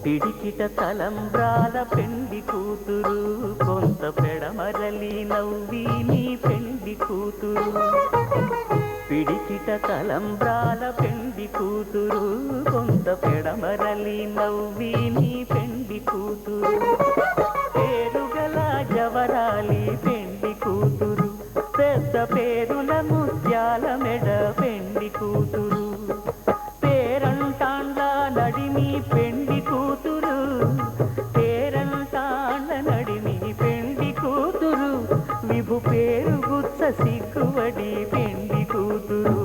పిడికిట తలంబ్రాల పెండి కూతురు కొంత పెడమరలి నవ్వి నీ పెండి కూతురు. పిడికిట తలంబ్రాల పెండి కూతురు కొంత పెడమరలి నవ్వి నీ పెండి కూతురు. పేరుగల జవరాలి పెండి కూతురు పెద్ద పేరుల ముత్యాల మెడ పెండి కూతురు. పేరంటాండ్ల నడిమి పెండి కూతురు పేరంటాండ్ల నడిమి పెండి కూతురు. విభు పేరు గుచ్చ సిగ్గువడి పెండి కూతురు.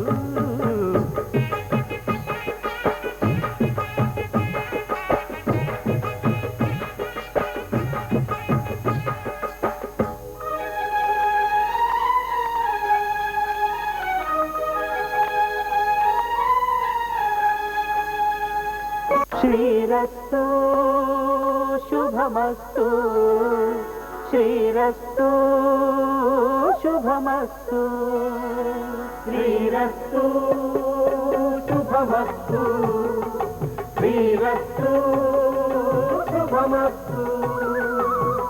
శ్రీరస్తు శుభమస్తు శ్రీరస్తు శుభమస్తు శ్రీరస్తు శుభమస్తు శ్రీరస్తు శుభమస్తు.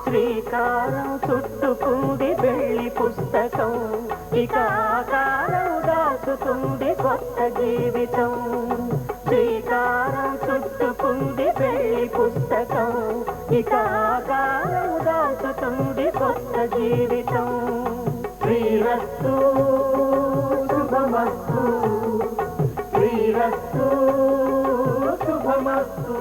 శ్రీకారం చుట్టుకుంది వెళ్ళి పుస్తకం ఇక ఆకారం దాచుతుంది కొత్త జీవితం. శ్రీకారం చుట్టుకుంది వెళ్ళి పుస్తకం ఇక ఆకారం దాచుతుంది కొత్త జీవితం. శ్రీరస్తు శుభమస్తు శ్రీరస్తు శుభమస్తు.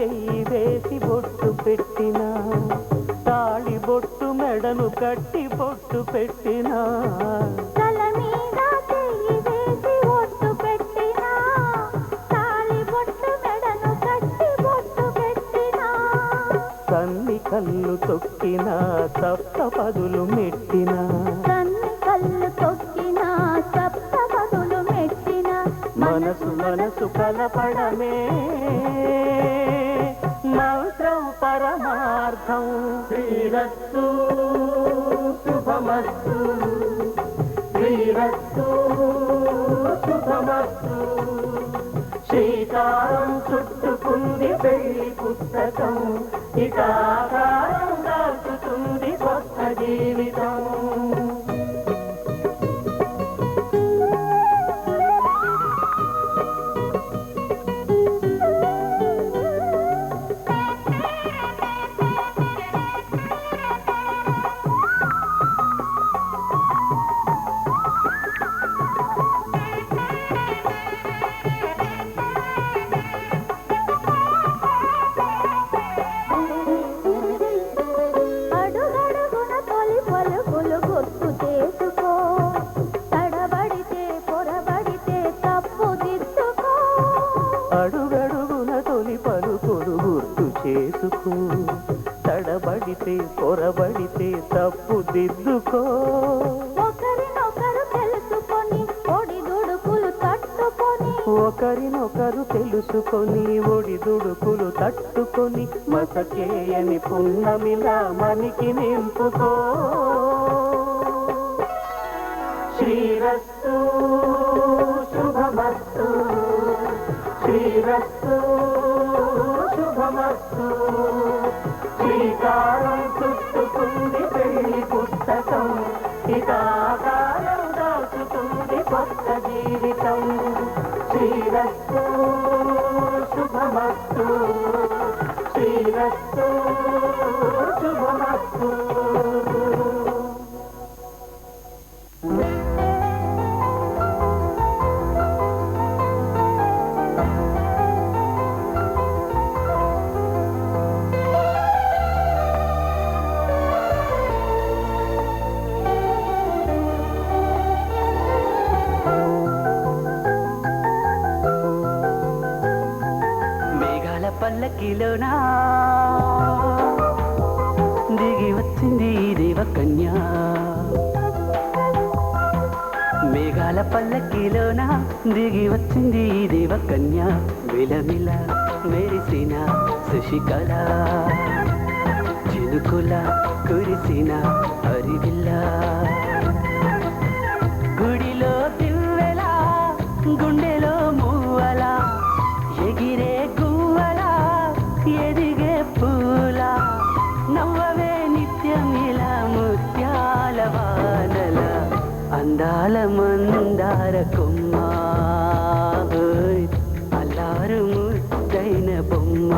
చెయ్యి వేసి బొట్టు పెట్టినా తాళి బొట్టు మెడను కట్టి బొట్టు పెట్టినా తల మీద చెయ్యి వేసి బొట్టు పెట్టినా తాళి బొట్టు మెడను కట్టి బొట్టు పెట్టినా సన్ని కళ్ళు తొక్కినా సప్త పదులు మెట్టినా సన్ని కళ్ళు తొక్కినా సప్త పదులు మెట్టినా మనసు మనసు కలపడమే మంత్రం పరమార్థం శ్రీరస్తు శుభమస్తు శ్రీరస్తు శుభమస్తు శ్రీకారం చుట్టుకుంది పెళ్లి పుస్తకం ఇక ఆకారం దాచుతుంది కొత్త జీవితం అడుగడుగున తొలి పలుకులు గుర్తు చేసుకో తడబడితే పొరబడితే తప్పు దిద్దుకో అడుగడుగున తొలి పలుకులు గుర్తు చేసుకో తడబడితే పొరబడితే తప్పు దిద్దుకో ఒకరినొకరు తెలుసుకొని ఒడిదుడుకులు తట్టుకొని ఒకరినొకరు తెలుసుకొని ఒడిదుడుకులు తట్టుకొని మసకేయని పున్నమిలా మనికి నింపుకో శ్రీరస్తు శుభమస్తు శ్రీరస్తు శుభమస్తు శ్రీకారం చుట్టుకుంది పెళ్లి పుస్తకం ఇక ఆకారం దాచుతుంది కొత్త జీవితం శ్రీరస్తు శుభమస్తు శ్రీరస్తు శుభమస్తు మేఘాల పల్లకిలోనా దిగి వచ్చింది ఈ దేవకన్య మేఘాల పల్లకిలోనా దిగి వచ్చింది ఈ దేవకన్య విలవిల మెరిసిన శశికళ చినుకుల కురిసిన హరివిల్ల గుడిలో దివ్వెలా గుండెలో మూవలా ఎగిరే గువ్వలా ఎదిగే పూల నవ్వవే నిత్యం ఇలా ముత్యాల వానల అందాల మందార కొమ్మ ఓయ్ అల్లారు ముద్దైన బొమ్మ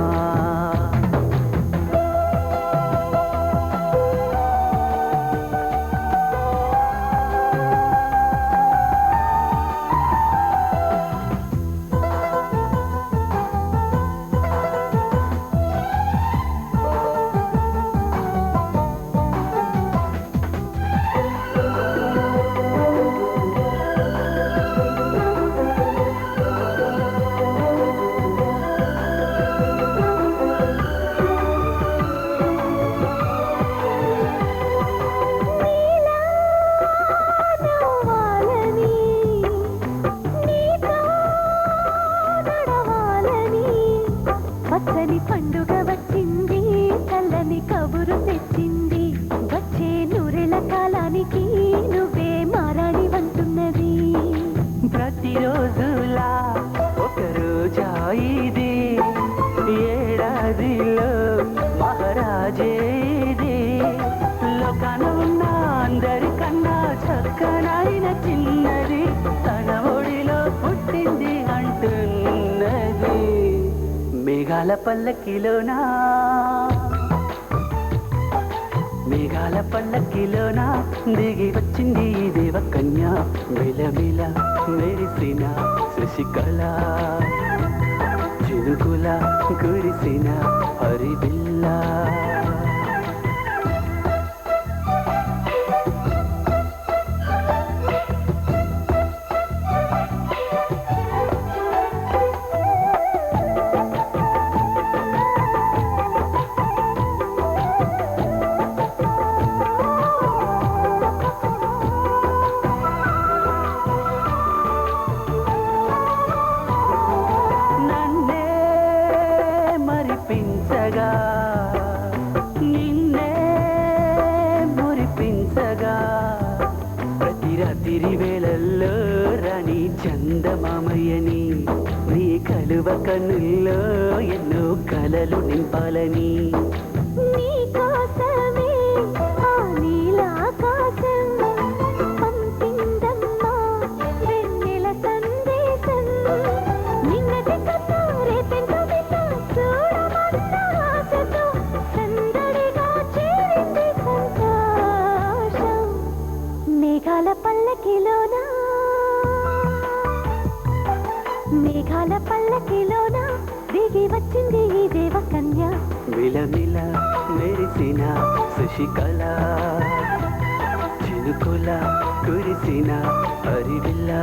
పచ్చని పండుగ వచ్చింది చల్లని కబురు తెచ్చింది వచ్చే నూరెల కాలానికి నువ్వే మారాణి వంటున్నది ప్రతిరోజులా ఒక రోజా ఇది ఏడాదిలో మహారాజే ఇది లోకాన ఉన్న అందరికన్నా చక్కనైన చిన్నది తన ఒడిలో పుట్టింది అంటున్నది మేఘాల పల్లకిలోనా మేఘాల పల్లకిలోనా దిగి వచ్చింది ఈ దేవకన్య మిలమిల మెరిసిన శశికళ చినుకుల కురిసిన మెరిసిన హరివిల్లా నిన్నే మురిపించగా ప్రతి రాత్రి వేళల్లో రాణి చందమామయ్యని నీ కలువ కన్నుల్లో ఎన్నో కలలు నింపాలని మేఘాల పల్లకిలోన దిగి వచ్చింది ఈ దేవకన్య విలమిల మెరిసిన శశికళ చినుకుల కురిసిన హరివిల్లా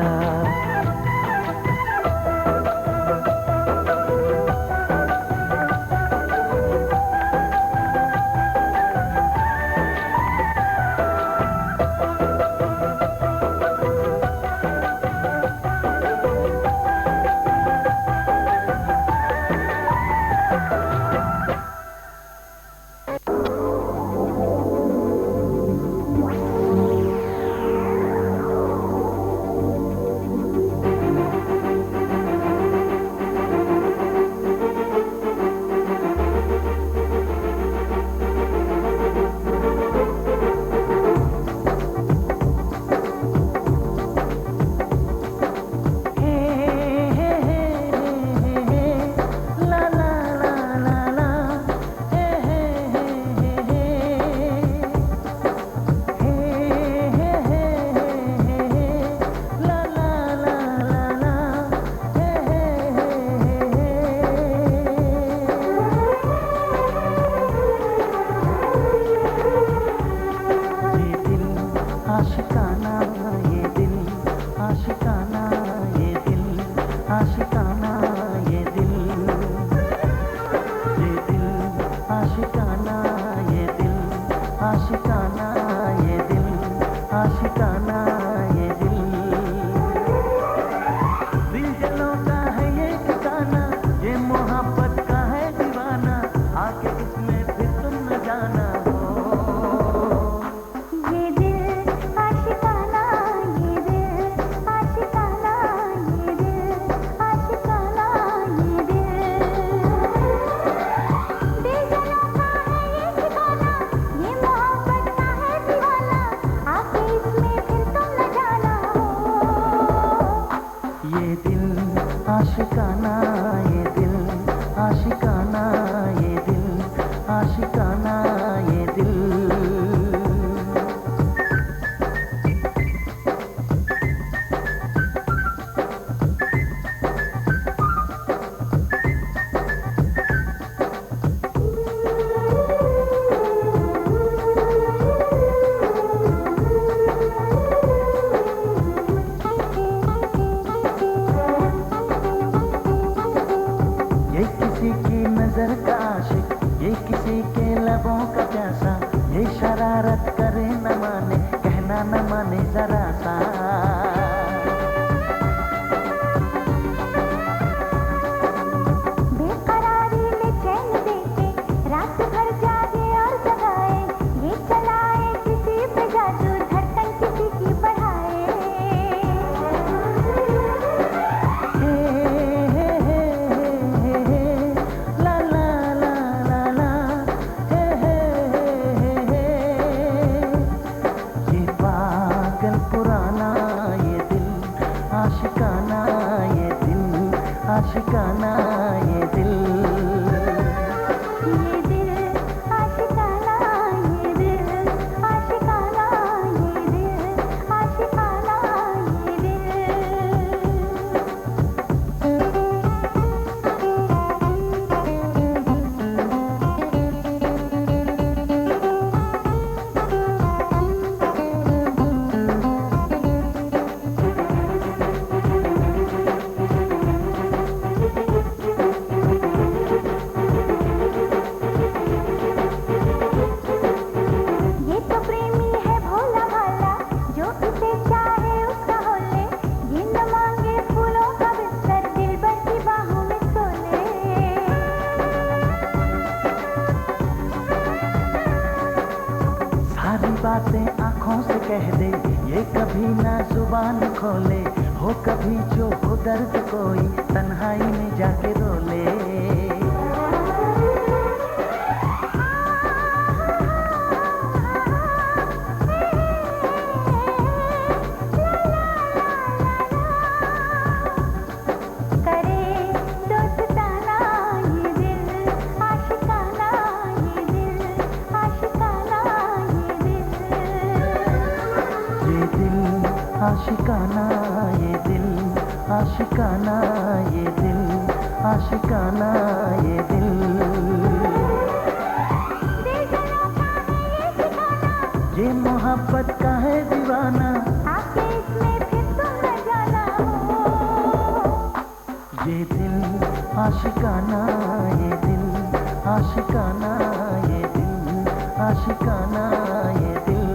आशिकाना ये दिल आशिकाना ये दिल आशिकाना ये दिल नजर का आशिक ये किसी के लबों का प्यासा ये शरारत करे न माने कहना न माने जरा सा बेकरारी में चैन देके रात भर जागे और जगाए ये चलाए किसी पे जादू धड़कन किसी की बढ़ाए आशिकाना ये दिल आशिकाना ये दिल आशिकाना ये दिल आशिकाना ये दिल आशिकाना ये दिल कभी जो हो दर्द कोई तन्हाई में जाके रो ले। आशिकाना ये दिल, आशिकाना ये दिल, आशिकाना ये दिल। ये मोहब्बत का है दीवाना, आके इसमें फिर तुम न जाना हो। ये दिल आशिकाना ये दिल, आशिकाना ये दिल, आशिकाना ये दिल।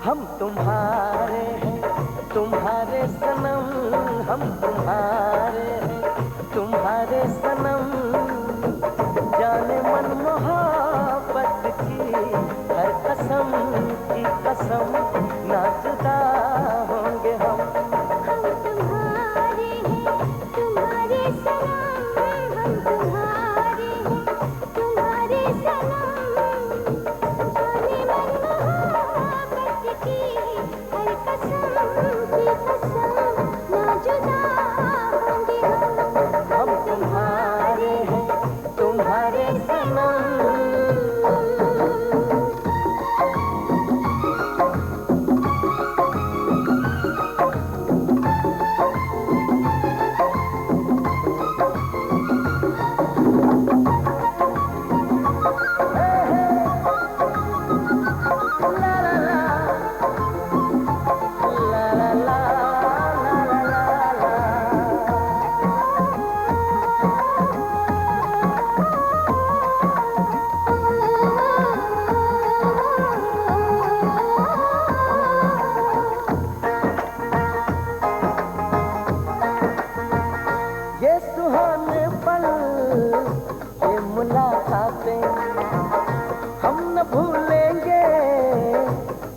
हम तुम्हारे हैं तुम्हारे सनम, हम तुम्हारे हैं तुम्हारे सनम। जाने मन मोहब्बत की हर कसम की कसम, ना जुदा होंगे हम। हम तुम्हारे हैं तुम्हारे सनम, हम तुम्हारे हैं तुम्हारे सनम। जाने मन मोहब्बत की हर कसम की कसम, ना जुदा होंगे हम। हम तुम्हारे हैं तुम्हारे सनम। ये सुहाने पल, ये मुलाकातें हम न भूलेंगे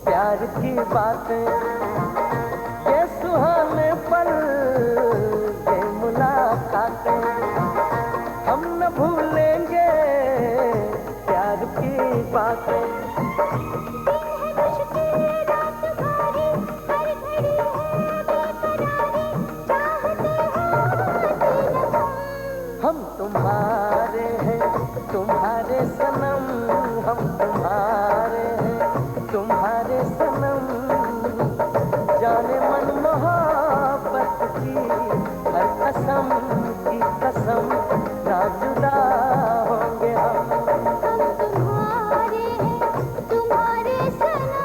प्यार की बातें। ये सुहाने पल, ये मुलाकातें हम न भूलेंगे प्यार की बातें। हम तुम्हारे हैं तुम्हारे सनम, हम तुम्हारे हैं तुम्हारे सनम। जाने मन मोहब्बत की हर कसम की कसम, ना जुदा होंगे हम। हम तुम्हारे हैं तुम्हारे सनम।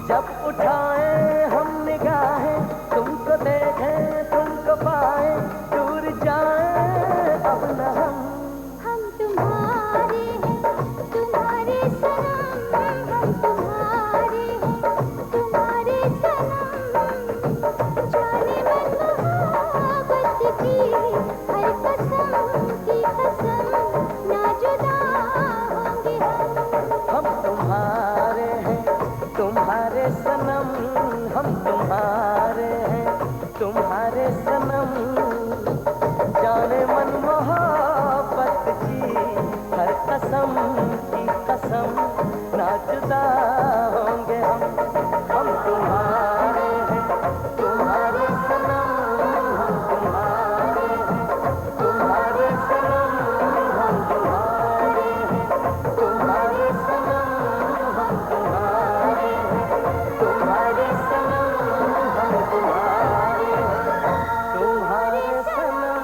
जब उठाए हम निगाहें तुमको देखें तुमको पाए दूर जाए अब न हम तुम्हारे हैं तुम्हारे सनम हम तुम्हारे हैं तुम्हारे सनम जाने मन मोहब्बत की हर कसम ना जुदा होंगे हम तुम्हारे हैं तुम्हारे सनम हम तुम्हारे हैं तुम्हारे सनम जाने मन मोहब्बत की हर कसम ना जुदा होंगे हम तुम्हारे हैं तुम्हारे सनम हम तुम्हारे हैं तुम्हारे सनम हम तुम्हारे हैं तुम्हारे सनम हम तुम्हारे हैं तुम्हारे सनम हम तुम्हारे हैं तुम्हारे सनम।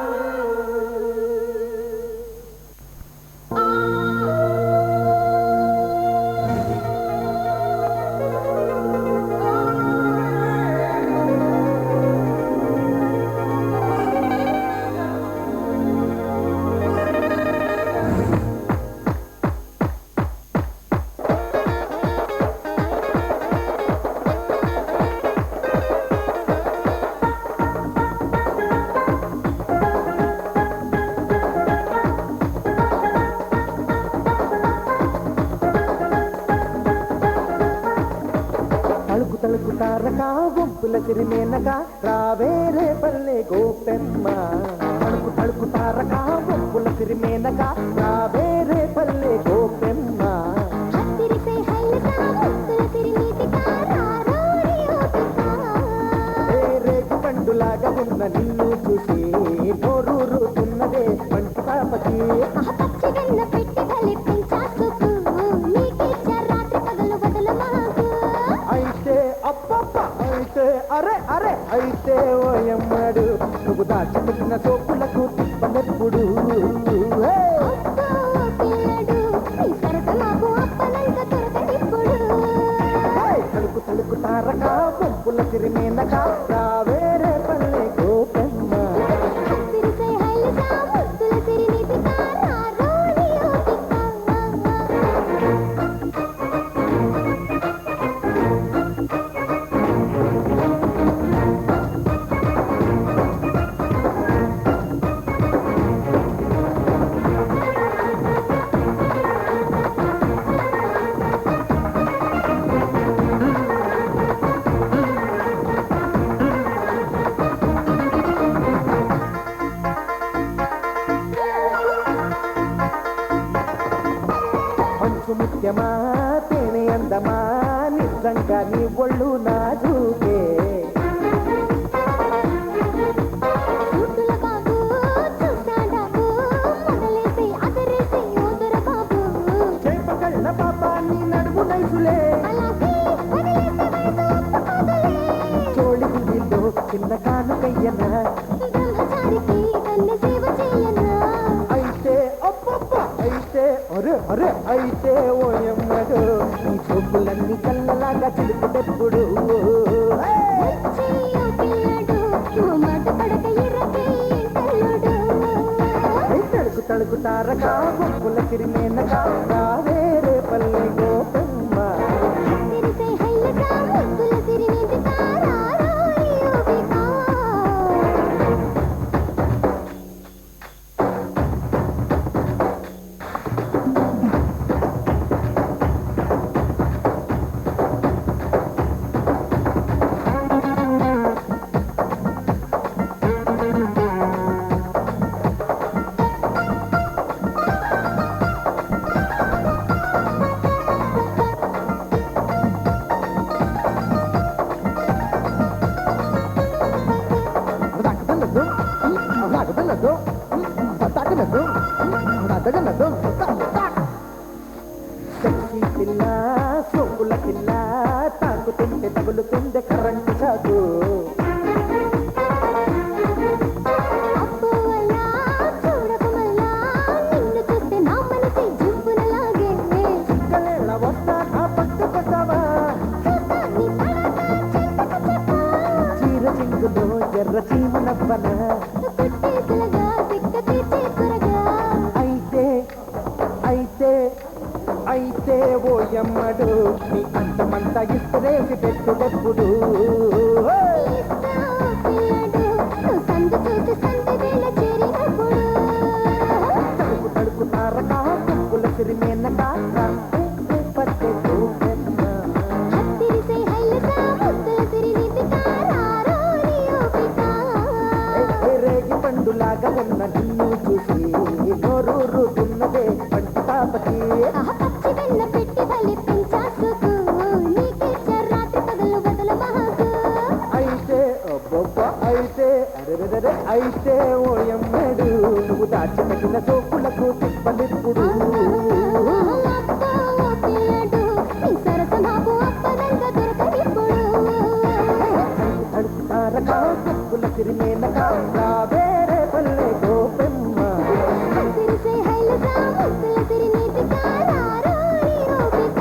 తలుకు తారక గుంపుల సిరిమేనక రావేరే పల్లె గోపెమ్మ తలుకు తారక గుంపుల సిరిమేనక రావేరే పల్లె గోపెమ్మ హత్తిరిసే హైలక ముత్తుల సిరినీతిక రారోరి ఓపిక రేగు పండులాగా ఉన్న నిన్ను చూసి నోరూరుతున్నదే మంచి పాపకి పచ్చిగన్న పెట్టి భలే పెంచాసుకు నీకిచ్చ రాత్రి పగలు బదులు మాకు అయితే అప్పప్ప అయితే అరే అరే అయితే ఓయమ్మడు నువ్వు దాచిపెట్టిన సోపులకు తిప్పనెప్పుడు పిల్లడు నీ సరస మాకు అప్పనంత దొరకనిప్పుడు తలుకు తలుకు తారక పంపుల సిరిమేనక రావేరే పల్లె గోపెమ్మ హత్తిరిసే హైలక ముత్తుల సిరినీతిక రారోరి ఓపిక మంచు ముత్యమా తేనె అందమా నిజంగా నీ ఒళ్ళు నాజుకే చూటుల బాబు చూసాడాబు మొదలేసి అదరేసి ఓదర బాబు చేపకళ్ళ పాప నీ నడుము నైసులే అలాగే వదిలేసి వయసు ఒప్పుకోదులే చోళి గుడిలో చిన్న కానుకయ్యనా బ్రహ్మచారికి కన్నె సేవ చేయనా అయితే అప్పప్ప అయితే అరే అరే అయితే ఓయమ్మడు నీ చూపులన్నీ కళ్ళలాగా చిలుకుటెప్పుడు చెయ్యో పిల్లడు నువ్వు మాట పడక ఎర్రకే తల్లుడు తడుకు తడుకు తారక గుంపుల సిరిమేనక రావేరే పల్లె గోపెమ్మ హత్తిరిసే హైలక ముత్తుల సిరినీతిక రారోరి ఓపిక సెక్సీ పిల్ల సోపుల పిల్ల తాకుతుంటే తగులుతుండే కరెంటు చాకు అప్పు వల్ల చూడకు మళ్ళా నిన్ను చూస్తే నా మనసి జుంపున లాగే కలేళ్ళ వస్తా ఆ పట్టుకొస్తావా చూస్తా నీ ఎర్ర చీమనవ్వన కుట్టేసలగా తిక్క తీర్చే త్వరగా అయితే అయితే అయితే ఓ ఎమ్మడు నీ అంతమంతా ఇస్తరేసి పెట్టుడెప్పుడు ఇస్తావో పిల్లడు నువ్వు సందు చూసి సందు వేళ చేరినప్పుడు తడుకు తడుకు తారక కుక్కుల సిరిమేనక పట్టే హత్తిరిసే హైలసా ముద్దల సిరి నితికా రారో నీ ఓపిక రేగి పండులాగా ఉన్న నిన్ను చూసి నోరూరుతున్నదే పంటి తాపతి ఆహా పచ్చి వెన్న పెట్టి బలి పెంచాసుకు నీకిచ్చే రాత్రి పగలు బదులు మహాకు అయితే అబ్బబ్బ అయితే అరెరెరె అయితే ఓ ఎమ్మడు నువ్వు దాచిపెట్టిన సోకులకు తిప్పలిప్పుడు అబ్బో ఓ పిల్లడు నీ సరస నాకు అప్పదంగా దొరకదిప్పుడు తడుకు తారక కుక్కుల సిరిమేనక వేరే పల్లె గోపెమ్మ హత్తిరిసే హైలసా ముద్దల సిరి నితికా రారో నీ ఓపిక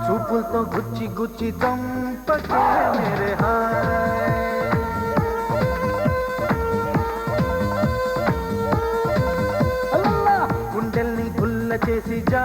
చూపులతో గుచ్చి గుచ్చి చంపకే మేరే గుండెల్ని గుల్ల చేసి జా